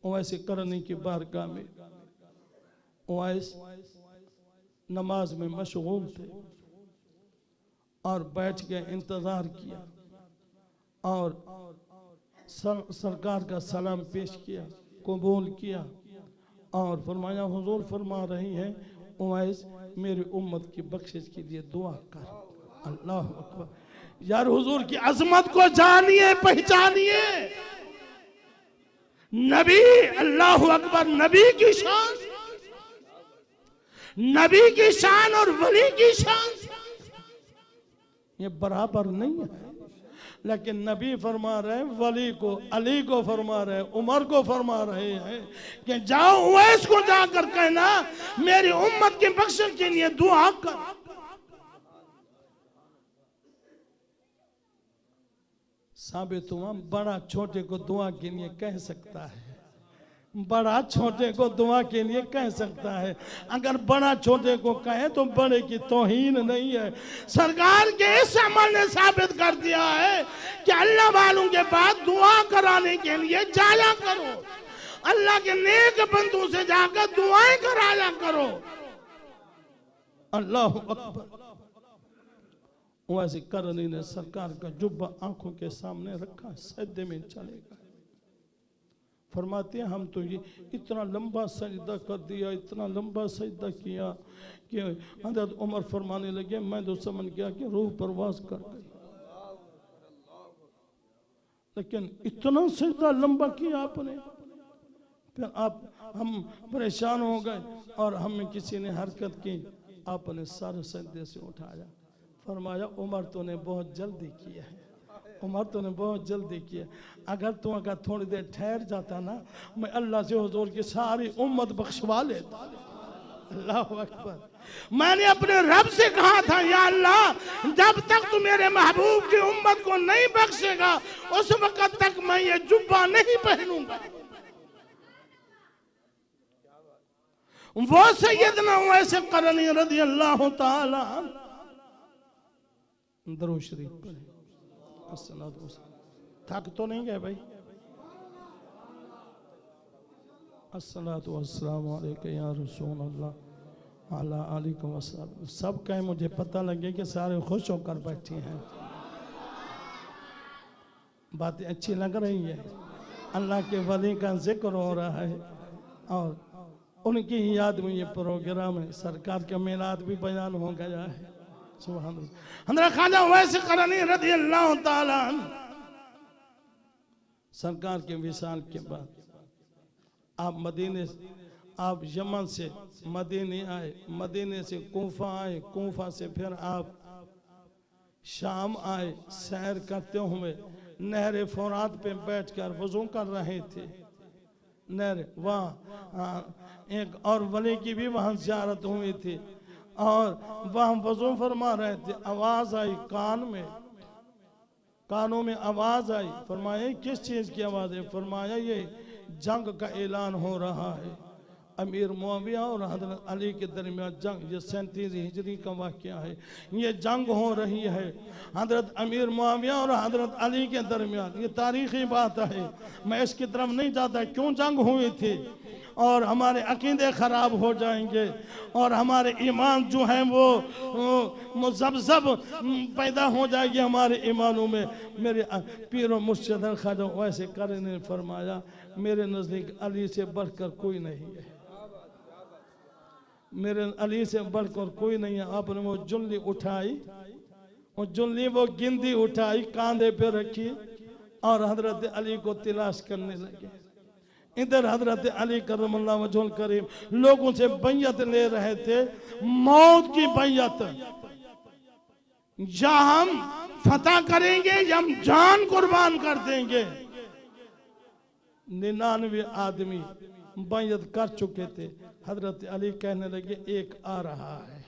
वैसे करनी की बारगाह में वैस नमाज में मशगूल थे और बैठ के इंतजार किया और सरकार का सलाम पेश किया, कबूल किया और फरमाया हुजूर फरमा रही हैं उवैस मेरी उम्मत की बख्शिश के लिए दुआ कर। अल्लाह अकबर। यार हुजूर की अजमत को जानिए, पहचानिए। नबी, अल्लाह अकबर, नबी की शान, नबी की शान और वली की शान ये बराबर नहीं है। लेकिन नबी फरमा रहे हैं, वली को, अली को फरमा रहे हैं, उमर को फरमा रहे हैं कि जाओ उवैस को जाकर कहना मेरी उम्मत के बख्शिश के लिए दुआ कर। साबित हुआ बड़ा छोटे को दुआ के लिए कह सकता है, बड़ा छोटे को दुआ के लिए कह सकता है। अगर बड़ा छोटे को कहे तो बड़े की तौहीन नहीं है। सरकार के इस अमल ने साबित कर दिया है कि अल्लाह वालों के पास दुआ कराने के लिए जाया करो, अल्लाह के नेक बंदों से जाकर दुआएं कराया करो। अल्लाह अकबर। वैसे करनी ने सरकार का जुब्बा आंखों के सामने रखा, सजदे में चले गए। फरमाते हैं हम तो ये इतना लंबा सजदा कर दिया, इतना लंबा सजदा किया कि हज़रत उमर फरमाने लगे मैं तो समझ गया कि रूह परवास कर गई। लेकिन इतना सजदा लंबा किया आपने, फिर हम परेशान हो गए और हमें किसी ने हरकत की, आपने सारे सजदे से उठाया। फरमाया उमर तूने बहुत जल्दी किया है, उमर तूने बहुत जल्दी किया। अगर थोड़ी देर ठहर जाता ना, मैं अल्लाह से हुजूर की सारी उम्मत बख्शवा लेता। अल्लाह अकबर। मैंने अपने रब से कहा था या अल्लाह जब तक तू मेरे महबूब की उम्मत को नहीं बख्शेगा उस वक्त तक मैं ये जुब्बा नहीं पहनूंगा। वो सैयदना वैसे करनी रज़ी अल्लाह ताला दरूद शरीफ पढ़े। थक तो नहीं गए भाई? अस्सलातु वस्सलामु अलैका या रसूल अल्लाह अला अलैकुम वसल्लम। सब कहे मुझे पता लगे कि सारे खुश होकर बैठे हैं, बातें अच्छी लग रही है, अल्लाह के वली का जिक्र हो रहा है और उनकी ही याद में ये प्रोग्राम है। सरकार का मिलाद भी बयान हो गया है। सुभान अल्लाह। हज़रत ख्वाजा वैसे करनी रज़ी अल्लाह ताला सरकार के विसाल के बाद आप यमन से मदीने आए, मदीने से कूफा आए, कूफा से फिर आप शाम आए। सैर करते हुए नहर फुरात पे बैठकर वजू कर रहे थे। नहर वहाँ एक और वली की भी वहाँ ज़ियारत हुई थी और वहाँ वजू फरमा रहे थे। आवाज आई कानों में आवाज आई। फरमाया किस चीज की आवाज है? फरमाया ये जंग का ऐलान हो रहा है। अमीर मुआविया और हजरत अली के दरमियान जंग, ये 37 हिजरी का वाक़या है। ये जंग हो रही है हजरत अमीर मुआविया और हजरत अली के दरमियान। ये तारीख़ी बात है, मैं इसकी तरफ नहीं जाता क्यों जंग हुई थी, और हमारे अकीदे ख़राब हो जाएंगे और हमारे ईमान जो है वो मुज़ब्ज़ब पैदा हो जाएगी हमारे ईमानों में। मेरे पीर मुर्शिद ख्वाजा वैसे करने ने फरमाया, मेरे नज़दीक अली से बढ़कर कोई नहीं है, मेरे अली से बढ़कर कोई नहीं है। आपने वो जुल्ली उठाई, वो जुल्ली वो गिंदी उठाई, कांधे पे रखी और हजरत अली को तलाश करने लगे। इधर हजरत अली करमल्लाहु वजहुल करीम लोगों से बैयत ले रहे थे, मौत की बैयत, या हम फतह करेंगे या हम जान कुर्बान कर देंगे। 99 आदमी बैयत कर चुके थे। हजरत अली कहने लगे एक आ रहा है,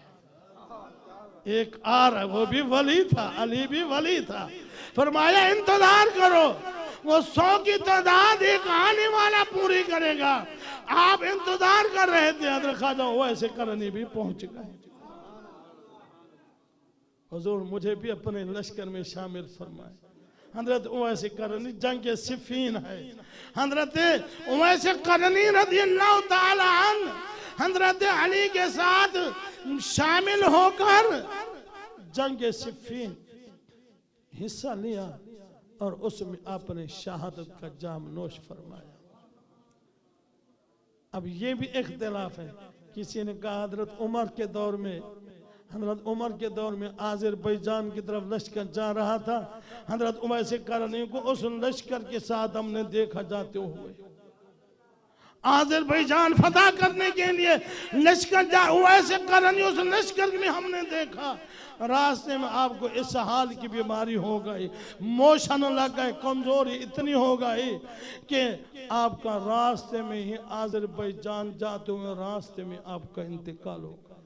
एक आ रहा है, वो भी वली था, अली भी वली था। फरमाया इंतजार करो, वो 100 की तादाद एक आने वाला पूरी करेगा। आप इंतजार कर रहे थे, हजरत ख्वाजा वैसे करनी भी पहुंच गए। हुजूर मुझे भी अपने लश्कर में शामिल फरमाए। हजरत उवैस करनी जंग के सिफीन है। हजरत उवैस करनी रज़ियल्लाहु ताला अन्हु हजरत अली के साथ शामिल होकर जंग के सिफीन हिस्सा लिया और उसमें आपने शहादत का जाम नोश फरमाया। अब ये भी इख्तिलाफ है, किसी ने कहा हजरत उमर के दौर में, हजरत उमर के दौर में आज़रबैजान की तरफ लश्कर जा रहा था। हजरत उवैस करनी को उस लश्कर के साथ हमने देखा जाते हुए, आज़रबैजान फतह करने के लिए लश्कर जा, उवैस करनी उस लश्कर में हमने देखा। रास्ते में आपको इस हाल की बीमारी हो गई, मोशन लग गए, कमजोरी इतनी हो गई कि आपका रास्ते में ही आज़रबैजान जाते हुए रास्ते में आपका इंतकाल होगा।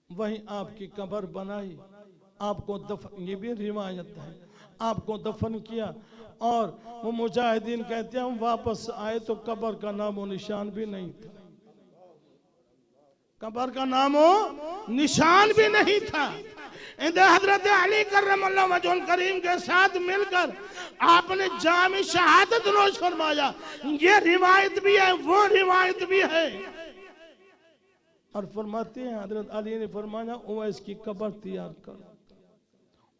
वहीं आपकी कब्र बनाई, आपको दफन, ये भी रिवायत है, आपको दफन किया। और वो मुजाहिदीन कहते हैं हम वापस आए तो कब्र का नामो निशान भी नहीं था, कब्र का नामो निशान भी नहीं था। इधर हजरत अली करमल्लाहु वजहुल करीम के साथ मिलकर आपने जाम शहादत नोश फरमाया। ये रिवायत भी है, वो रिवायत भी है। और फरमाते हैं हजरत अली ने फरमाया उवैस की कब्र तैयार करो।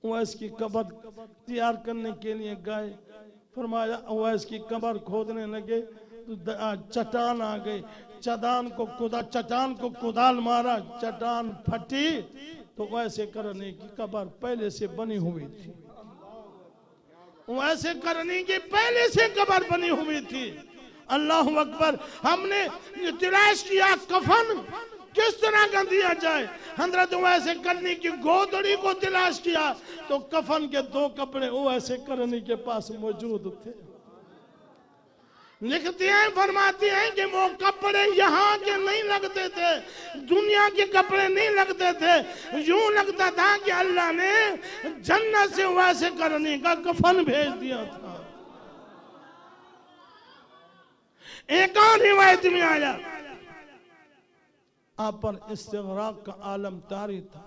उवैस की कब्र तैयार करने के लिए गए, फरमाया उवैस की कब्र खोदने लगे तो चट्टान आ गई, चट्टान को कुदाल मारा, चट्टान फटी तो वैसे करने की कब्र पहले से बनी हुई थी, वैसे करने की पहले से कब्र बनी हुई थी। अल्लाहु अकबर। हमने तलाश किया कफन किस तरह का दिया जाए, हजरत वैसे करने की गोदड़ी को तलाश किया तो कफन के 2 कपड़े वैसे करने के पास मौजूद थे। लिखते हैं, फरमाते हैं कि वो कपड़े यहाँ के नहीं लगते थे, दुनिया के कपड़े नहीं लगते थे, यूं लगता था कि अल्लाह ने जन्नत से वैसे करने का कफन भेज दिया था। एक और रिवायत में आया आप पर इस्तिग़राक़ का आलम तारी था।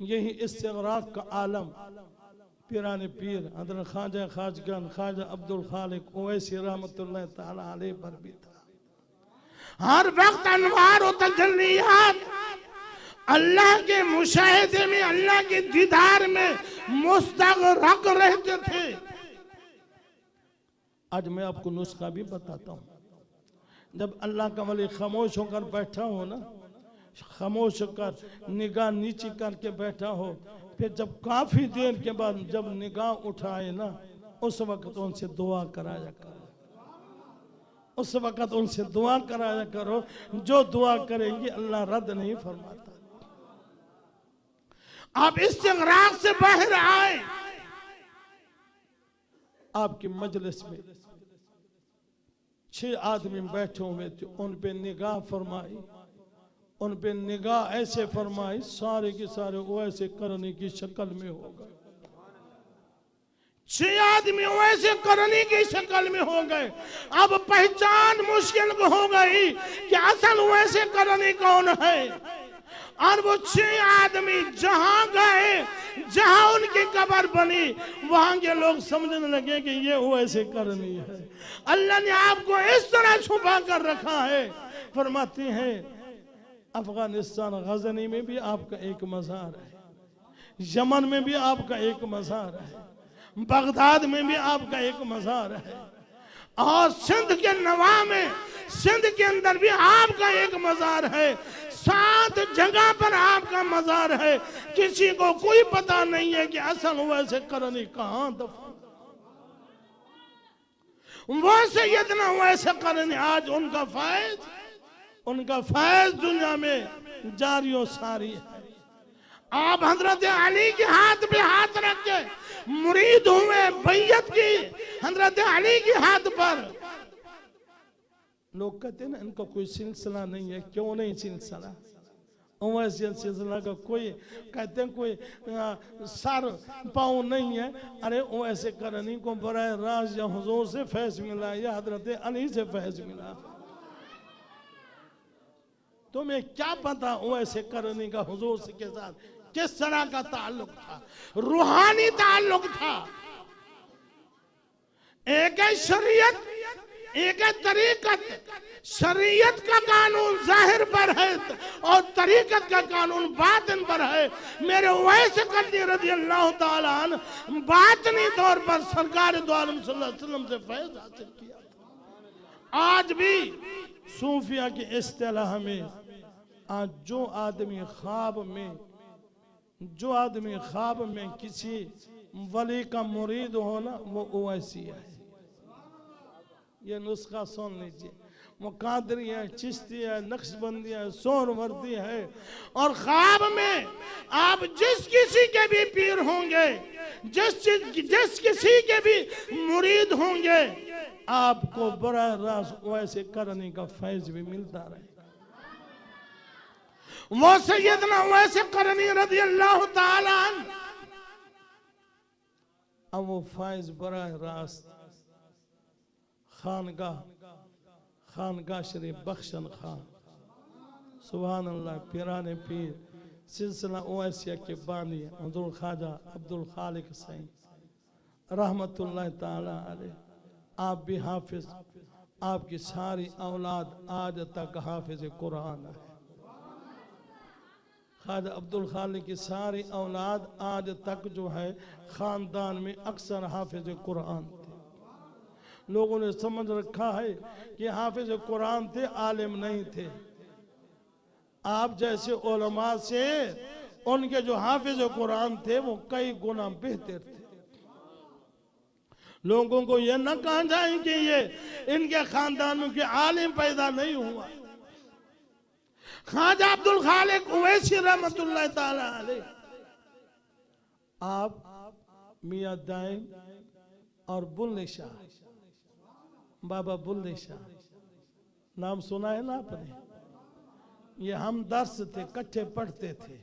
यही इस्तिग़राक़ का आलम पीराने पीर हज़रत ख्वाजा खाजगन ख्वाजा अब्दुल खालिक ओवैसी रहमतुल्लाह ताला अलैह पर भी था। हर वक्त अनवार और तजल्लियात अल्लाह के मुशाहिदे में, अल्लाह के दीदार में मुस्तग़रक़ रहते थे। आज मैं आपको नुस्खा भी बताता हूँ। जब अल्लाह का वली खामोश होकर बैठा हो ना, खामोश होकर निगाह नीचे करके बैठा हो, फिर जब काफी देर के बाद जब निगाह उठाए ना, उस वक्त उनसे दुआ कराया करो, उस वक्त उनसे दुआ कराया करो। जो दुआ करेंगे अल्लाह रद्द नहीं फरमाता। आप इस्तिग़राक़ से बाहर आए, आपकी मजलिस में 6 आदमी बैठे हुए थे, उन पे निगाह फरमाई, उन पे निगाह ऐसे फरमाई सारे के सारे वो ऐसे करने की शक्ल में हो गए। 6 आदमी वैसे करनी की शक्ल में हो गए। अब पहचान मुश्किल हो गई कि असल वैसे करनी कौन है। और वो 6 आदमी जहां गए, जहां उनकी कब्र बनी, वहां के लोग समझने लगे कि ये वैसे करनी है। अल्लाह ने आपको इस तरह छुपा कर रखा है। फरमाती है अफगानिस्तान गजनी में भी आपका एक मज़ार है, यमन में भी आपका एक मज़ार है, बगदाद में भी आपका एक मज़ार है, और सिंध के नवा में, सिंध के अंदर भी आपका एक मज़ार है। 7 जगह पर आपका मज़ार है। किसी को कोई पता नहीं है कि असल वैसे करनी कहां दफन। वो सैयदना वैसे करनी आज उनका फैज दुनिया में जारी सारी है। आप हजरत अली के हाथ पे हाथ रख के मुरीद हुए, बैयत की हजरत अली के हाथ पर। लोग कहते हैं ना इनका कोई सिलसिला नहीं है। क्यों नहीं सिलसिला? वैसे सिलसिला का कोई, कहते हैं कोई सर पाँव नहीं है। अरे वैसे करनी को बराए राज या हुजूर से फैज मिला या हजरत अली से फैज मिला। तुम्हें क्या पता वैसे करनी का हुजूर से के साथ किस तरह का ताल्लुक था? रूहानी ताल्लुक था। एक है शरीयत, एक है तरीकत। शरीयत का कानून जाहिर पर है और तरीकत का कानून बातिन पर है। मेरे वैसे करनी रज़ी अल्लाह ताला अन्हु बातिनी तौर पर सरकार दो आलम सल्लल्लाहु अलैहि वसल्लम से फैज हासिल किया। आज भी सूफिया की इस्तिलाह में आज जो आदमी ख्वाब में किसी वली का मुरीद हो ना, वो ओवैसी है। ये नुस्खा सुन लीजिए। वो कादरी है, चिश्ती है, नक्शबंदी है, सोहरवर्दी है। और ख्वाब में आप जिस किसी के भी पीर होंगे, जिस किसी के भी मुरीद होंगे, आपको बड़ा राज वैसे करने का फैज भी मिलता रहे। वो सैयदना वैसे करनी रज़ी अल्लाह ताला अन्हु, अब वो फैज बड़ा रास्त खानगा शरीफ बख्शन खान, सुभान अल्लाह, पिराने पीर, सिलसिला ओवैसिया के बानी हुज़ूर ख्वाजा अब्दुल खालिक सईद रहमतुल्लाह ताला अलैह। आप भी हाफिज, आपकी सारी औलाद आज तक हाफिज कुरान है। ख्वाजा अब्दुल खालिक की सारी औलाद आज तक जो है खानदान में अक्सर हाफिज कुरान थे। लोगों ने समझ रखा है कि हाफिज कुरान थे, आलिम नहीं थे। आप जैसे उलमा से उनके जो हाफिज कुरान थे वो कई गुना बेहतर थे। लोगों को यह न कहा जाए कि ये इनके खानदान में के आलिम पैदा नहीं हुआ। ख्वाजा अब्दुल खालिक उवैसी रहमतुल्लाह ताला अलैह, आप मियां दाइम और बुल्ले शाह, बाबा बुल्ले शाह नाम सुना है ना आपने? ये हम दर्स थे, इकट्ठे पढ़ते थे।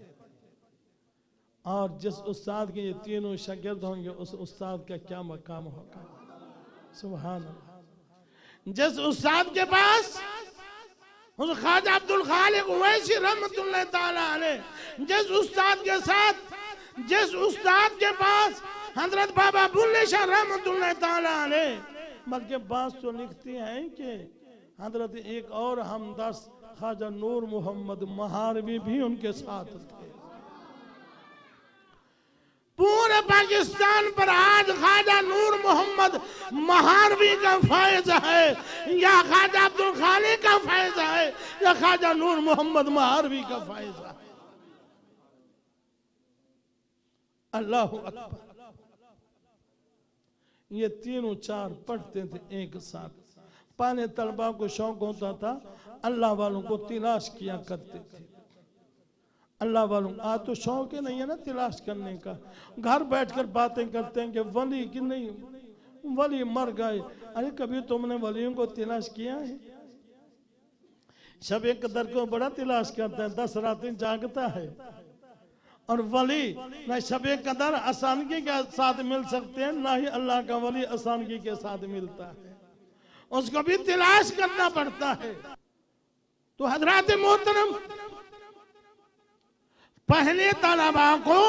और जिस उस्ताद के ये तीनों शागिर्द होंगे, उस उस्ताद का क्या मकाम होगा। सुभान अल्लाह। जिस उस्ताद के पास ख्वाजा अब्दुल खालिक उवैसी रहमतुल्लाह ताला अलैह, जिस उस्ताद के साथ, जिस उस्ताद के पास हजरत बाबा बुल्ले शाह रहमतुल्लाह ताला अलैह, बल्कि बात तो लिखती हैं कि हजरत एक और हमदर्स ख्वाजा नूर मोहम्मद महारवी भी उनके साथ थे। पूरे पाकिस्तान पर आज ख्वाजा नूर मोहम्मद महारवी का फैज है, या ख्वाजा अब्दुल खालिक का फैज है, या ख्वाजा नूर मोहम्मद महारवी का फैज है। अल्लाहु अकबर। ये तीनों चार पढ़ते थे एक साथ। पहले तलबा को शौक होता था, अल्लाह वालों को तलाश किया करते थे। अल्लाह वालों, आज तो शौक ही नहीं है ना तलाश करने का। घर बैठकर बातें करते हैं कि वली कि नहीं, वली मर गए। अरे कभी तुमने वलियों को तलाश किया है? शब कदर को बड़ा तलाश करता है, 10 रातें जागता है और वली न शबे कदर आसानगी के साथ मिल सकते हैं, ना ही अल्लाह का वली आसानगी के साथ मिलता है, उसको भी तलाश करना पड़ता है। तो हजरात मोहतरम, पहले तलबा को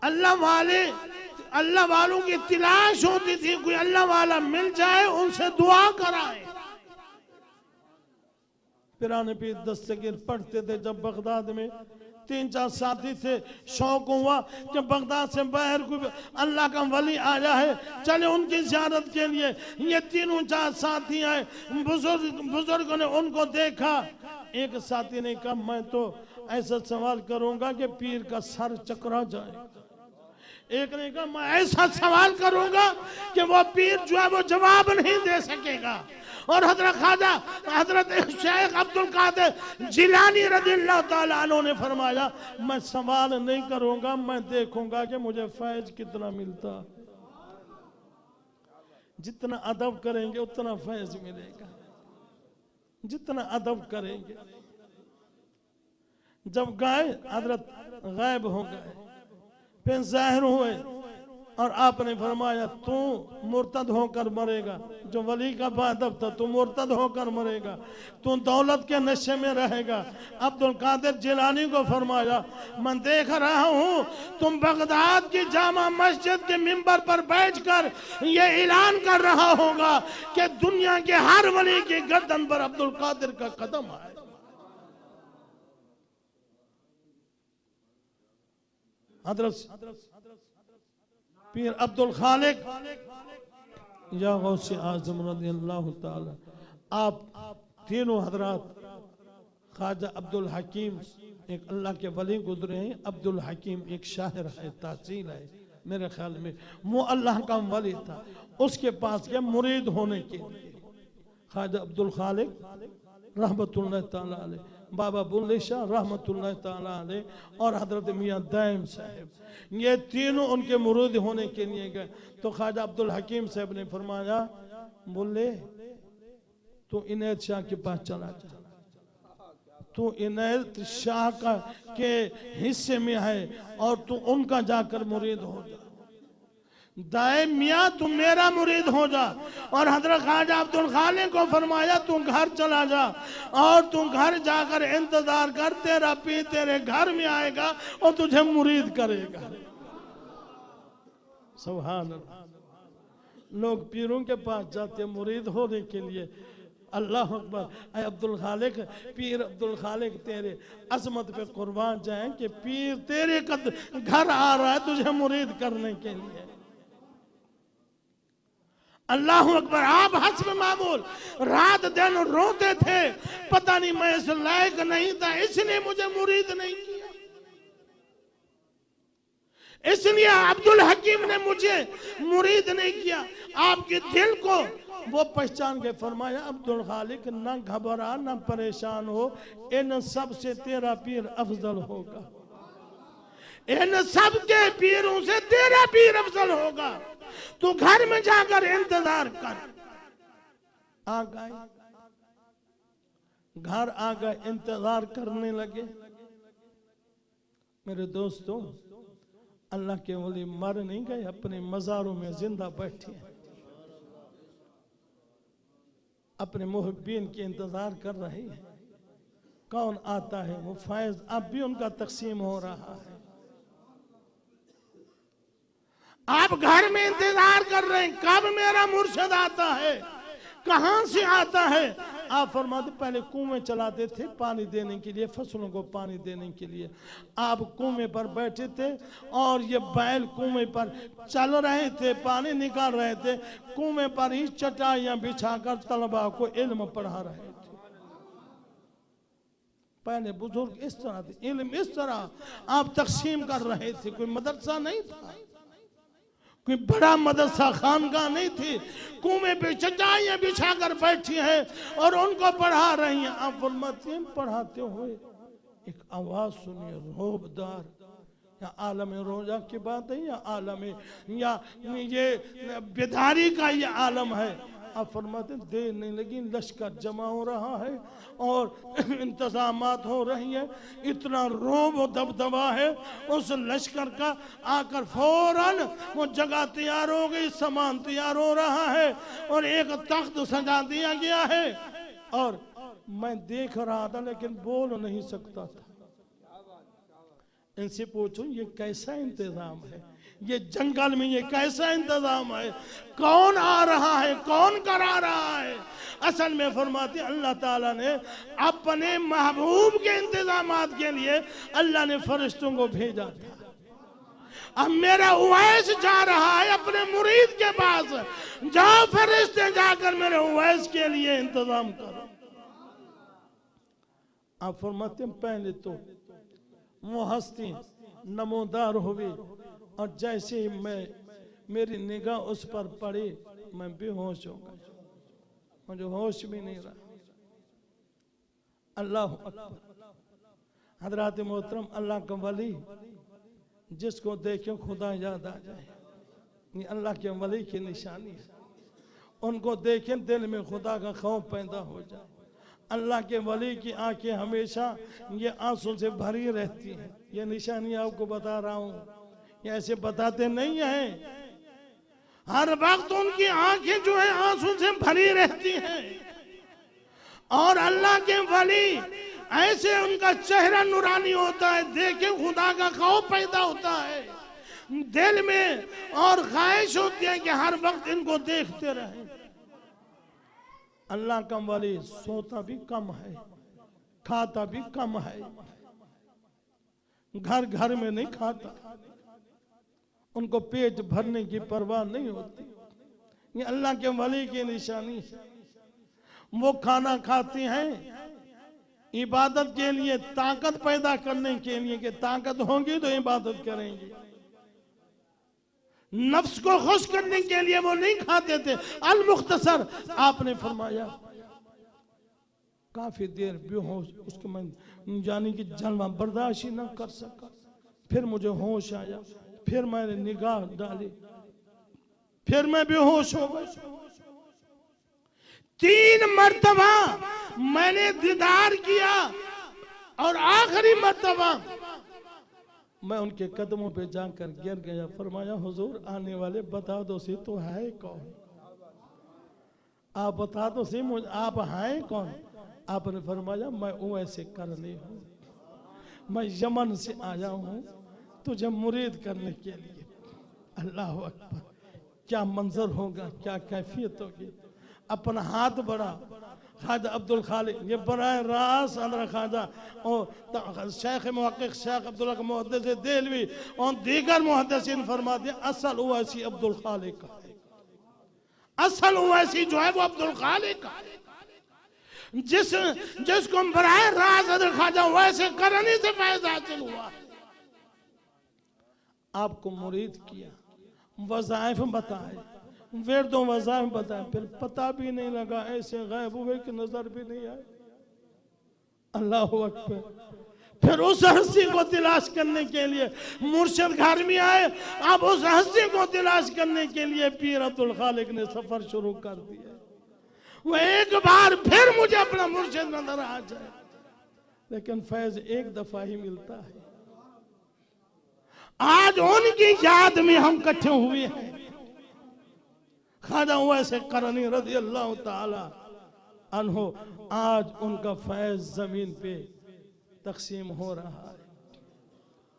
अल्लाह वालों की तलाश होती थी, कोई अल्लाह वाला मिल जाए उनसे दुआ कराए। पिराने पीर दस्तगीर पढ़ते थे जब बगदाद में 3-4 साथी थे, शौक हुआ कि बगदाद से बाहर कोई अल्लाह का वली आया है, चले उनकी ज़ियारत के लिए। ये 3-4 साथी आए, बुजुर्गों ने उनको देखा। एक साथी ने कहा मैं तो ऐसा सवाल करूंगा कि पीर का सर चकरा जाए। एक ने कहा मैं ऐसा सवाल करूंगा कि वो पीर जो है वो जवाब नहीं दे सकेगा। और हजरत शेख अब्दुल कादिर जिलानी रज़ियल्लाहु ताला अन्हु ने फरमाया मैं सवाल नहीं करूंगा, मैं देखूंगा कि मुझे फैज कितना मिलता। जितना अदब करेंगे उतना फैज मिलेगा, जितना अदब करेंगे। जब गए हजरत गायब हो गए, फिर जाहिर हुए और आपने फरमाया तू मुर्तद होकर मरेगा। जो वली का बादब था, तू मुर्तद होकर मरेगा, तू दौलत के नशे में रहेगा। अब्दुल कादिर जिलानी को फरमाया मैं देख रहा हूँ तुम बगदाद की जामा मस्जिद के मिंबर पर बैठकर ये ऐलान कर रहा होगा कि दुनिया के हर वली की गर्दन पर अब्दुल कादिर का कदम आए। हजरत पीर अब्दुल खालिक या गौसे आज़म रज़ियल्लाहु ताला, आप तीनों हजरात, ख्वाजा अब्दुल हकीम एक अल्लाह के वली गुजरे हैं, अब्दुल हकीम एक शायर है, तहसील है, मेरे ख्याल में वो अल्लाह का वली था। उसके पास गया मुरीद होने के लिए ख्वाजा अब्दुल खालिक रहमतुल्लाह ताला अलैह, बाबा बुल्ले शाह रहमतुल्लाह ताला अलैह और हजरत मियाँ दाइम साहब, ये तीनों उनके मुरीद होने के लिए गए। तो ख्वाजा अब्दुल हकीम साहब ने फरमाया बुल्ले तू इनायत शाह के पास चला जा, तू इनायत शाह के हिस्से में है और तू उनका जाकर मुरीद हो जा। दाइम मियाँ तू मेरा मुरीद हो जा। और हजरत ख्वाजा अब्दुल खालिक को फरमाया तू घर चला जा और तू घर जाकर इंतजार कर, तेरा पीर तेरे घर में आएगा और तुझे मुरीद करेगा। सुभान अल्लाह। लोग पीरों के पास जाते मुरीद होने के लिए। अल्लाह अकबर। अब्दुल खालिक, पीर अब्दुल खालिक तेरे अजमत पे कुर्बान जाए कि पीर तेरे घर आ रहा है तुझे मुरीद करने के लिए। अल्लाह अकबर। आप हस्ब मामूल रात दिन रोते थे, पता नहीं मैं इस लायक नहीं था इसने मुझे मुरीद नहीं किया, इसलिए अब्दुल हकीम ने मुझे मुरीद नहीं किया। आपके दिल को वो पहचान के फरमाया अब्दुल खालिक ना घबरा ना परेशान हो, इन सब से तेरा पीर अफजल होगा, इन सब के पीरों से तेरा पीर अफजल होगा। तू घर में जाकर इंतजार कर। आ गए, घर आ गए, इंतजार करने लगे। मेरे दोस्तों, अल्लाह के वली मर नहीं गए, अपने मज़ारों में जिंदा बैठे हैं, अपने मुहब्बीन के इंतजार कर रहे हैं। कौन आता है वो फैज अब भी उनका तकसीम हो रहा है। आप घर में इंतजार कर रहे हैं कब मेरा मुर्शिद आता है, कहां से आता है। आप फरमाते पहले कुएं चलाते थे पानी देने के लिए, फसलों को पानी देने के लिए। आप कुएं पर बैठे थे और ये बैल कुएं पर चल रहे थे, पानी निकाल रहे थे, कुएं पर ही चटाइयां बिछाकर तलबा को इल्म पढ़ा रहे थे। पहले बुजुर्ग इस तरह थे, इल्म इस तरह आप तकसीम कर रहे थे। कोई मदरसा नहीं था, कोई बड़ा मदरसा खानका नहीं थी, कुएं पे चटाइयां बिछाकर बैठी हैं और उनको पढ़ा रही हैं। आप फरमाते पढ़ाते हुए एक आवाज सुनिए रोबदार, या आलम रोजा की बात है या आलम या ये बेदारी का ये आलम है। आप फरमाते देर नहीं लगी, लश्कर जमा हो रहा है और इंतजामात हो रही है, इतना रोब और दबदबा है उस लश्कर का। आकर फौरन वो जगह तैयार हो गई, सामान तैयार हो रहा है और एक तख्त सजा दिया गया है। और मैं देख रहा था लेकिन बोल नहीं सकता था। इनसे पूछूं ये कैसा इंतजाम है, ये जंगल में ये कैसा इंतजाम है, कौन आ रहा है, कौन करा रहा है? असल में फरमाते अल्लाह ताला ने अपने महबूब के इंतजामात के लिए अल्लाह ने फरिश्तों को भेजा था। अब मेरा उवैस जा रहा है अपने मुरीद के पास, जाओ फरिश्ते जाकर मेरे उवैस के लिए इंतजाम करो। आप फरमाते पहले तो वो हस्ती नमोदार हुई और जैसे ही मेरी निगाह उस पर पड़ी मैं बेहोश हो गया, मुझे होश भी नहीं रहा। अल्लाह अकबर। हजरात मोहतरम, अल्लाह का वली जिसको देखे खुदा याद आ जाए, ये अल्लाह के वली की निशानी है। उनको देखे दिल में खुदा का खौफ पैदा हो जाए। अल्लाह के वली की आंखें हमेशा ये आंसू से भरी रहती हैं। ये निशानी आपको बता रहा हूँ, ये ऐसे बताते नहीं हैं। हर वक्त उनकी आंखें जो है आंसू से भरी रहती हैं। और अल्लाह के वली ऐसे उनका चेहरा नूरानी होता है, देखे खुदा का खौफ पैदा होता है दिल में, और ख्वाहिश होती है कि हर वक्त इनको देखते रहे। अल्लाह का वली सोता भी कम है, खाता भी कम है, घर घर में नहीं खाता, उनको पेट भरने की परवाह नहीं होती। ये अल्लाह के वली की निशानी है। वो खाना खाते हैं इबादत के लिए, ताकत पैदा करने के लिए कि ताकत होगी तो इबादत करेंगे। नफ्स को खुश करने के लिए वो नहीं खाते थे। अल मुख्तसर आपने फरमाया काफी देर बेहोश, उसको मैं जानी कि जलवा बर्दाश्त ही ना कर सका। फिर मुझे होश आया, फिर मैंने निगाह डाली, फिर मैं बेहोश हो गया। 3 मर्तबा मैंने दीदार किया और आखिरी मर्तबा मैं उनके कदमों पे जाकर गिर गया। फरमाया हुजूर आने वाले बता दो सी तो है कौन, आप बता दो सी मुझे आप हैं कौन। आपने फरमाया मैं वैसे करनी हूँ, मैं यमन से आया हूँ तुझे मुरीद करने के लिए। अल्लाह अकबर, क्या मंजर होगा, क्या कैफियत होगी। अपना हाथ बढ़ा ख्वाजा अब्दुल खालिक, ये बराह रास अदर ख्वाजा और शेख मुहक्किक शेख अब्दुल्ला का मुहद्दिस देहलवी और दीगर मुहद्दिसीन फरमाते हैं असल उवैसी अब्दुल खालिक का है। असल उवैसी जो है वो अब्दुल खालिक का है, जिसको बराह रास अदर ख्वाजा वैसे करने से फैज़ हासिल हुआ। आपको मुरीद किया, वज़ाइफ बताए, विरदों वज़ाइफ बताए, फिर पता भी नहीं लगा, ऐसे गायब हुए कि नजर भी नहीं आए। अल्लाह अकबर। फिर उस हस्ती को तलाश करने के लिए मुर्शिद घर में आए। अब उस हस्ती को तलाश करने के लिए पीर अब्दुल खालिक ने सफर शुरू कर दिया। वो एक बार फिर मुझे अपना मुर्शिद नजर आ जाए, लेकिन फैज एक दफा ही मिलता है। आज उनकी याद में हम इकट्ठे हुए हैं। ख्वाजा वैसे करनी रज़ी अल्लाह ताला अन्हो, आज उनका फैज जमीन पे तकसीम हो रहा है।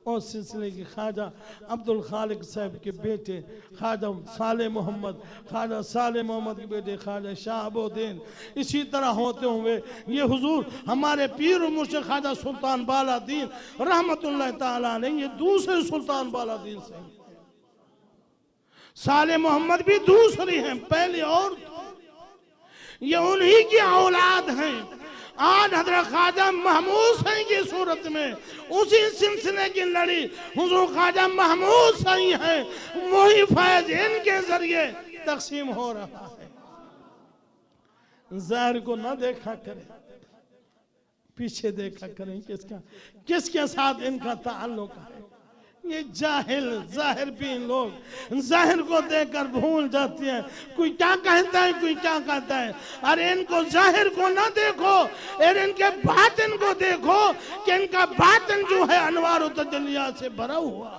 और सिलसिले की ख्वाजा अब्दुल खालिक साहब के बेटे ख्वाजा साले मोहम्मद, ख्वाजा साले मोहम्मद के बेटे ख्वाजा शाहबुद्दीन, इसी तरह होते हुए ये हुजूर हमारे पीर मुर्शिद ख्वाजा सुल्तान बालादीन रहमतुल्लाह ताला ने, ये दूसरे सुल्तान बालादीन से, साले मोहम्मद भी दूसरी हैं, पहले और ये उन्हीं की औलाद हैं। आज हजरत ख्वाजा महमूद सही की सूरत में उसी सिलसिले की लड़ी हुजूर ख्वाजा महमूद सही है, वही फैज इनके जरिए तकसीम हो रहा है। ज़ाहिर को ना देखा करें, पीछे देखा करें किसके साथ इनका ताल्लुक है। ये जाहिल जाहिर भी लोग जाहिर को देखकर भूल जाते हैं, कोई क्या कहता है कोई क्या कहता है। अरे इनको जाहिर को ना देखो, अरे इनके बातिन को देखो कि इनका बातिन जो है अनवार तजल्लिया से भरा हुआ।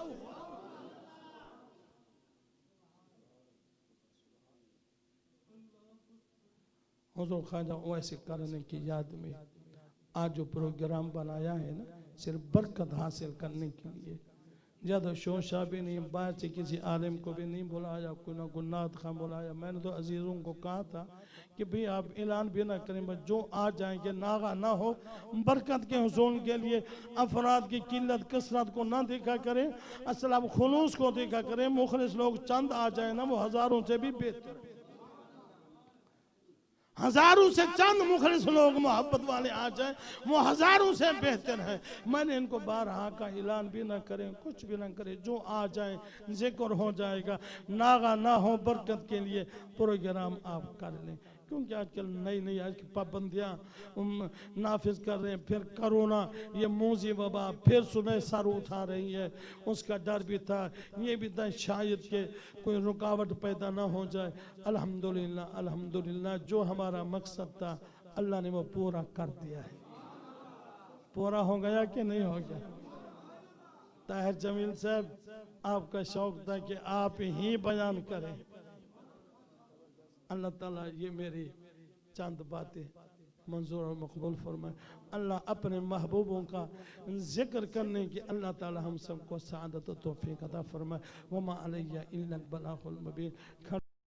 हुजूर ख्वाजा वैसे करने की याद में आज जो प्रोग्राम बनाया है ना, सिर्फ बरकत हासिल करने के लिए, ज़्यादा शोशा भी नहीं, बाहर से किसी आलिम को भी नहीं बुलाया, कोई ना कोई नात खां बुलाया। मैंने तो अजीज़ों को कहा था कि भाई आप ऐलान भी ना करें, बस जो आ जाएंगे नागा ना हो, बरकत के हुसूल के लिए अफराद की किल्लत कसरत को ना देखा करें, असल आप खुलूस को देखा करें। मुखलिस लोग चंद आ जाए ना, वो हज़ारों से भी बेहतर, हजारों से चंद मुखलिस लोग मोहब्बत वाले आ जाए वो हजारों से बेहतर है। मैंने इनको बारहा का ऐलान भी ना करें, कुछ भी ना करें, जो आ जाए जिक्र हो जाएगा, नागा ना हो, बरकत के लिए प्रोग्राम आप कर लें। क्योंकि आजकल नई नई आज की पाबंदियाँ नाफिज कर रहे हैं, फिर कोरोना ये मौजी वबा फिर सुबह सर उठा रही है, उसका डर भी था, ये भी था शायद के कोई रुकावट पैदा ना हो जाए। अल्हम्दुलिल्लाह अल्हम्दुलिल्लाह जो हमारा मकसद था अल्लाह ने वो पूरा कर दिया है। पूरा हो गया कि नहीं हो गया? ताहिर जमील साहब, आपका शौक था कि आप ही बयान करें। अल्लाह ताला ये मेरी चंद बातें मंजूर और मकबूल फरमाए। अल्लाह अपने महबूबों का जिक्र करने की अल्लाह ताला हम सबको सआदत और तौफीक अता फरमाए। वमा अलैया इल्लल बलागुल मुबीन।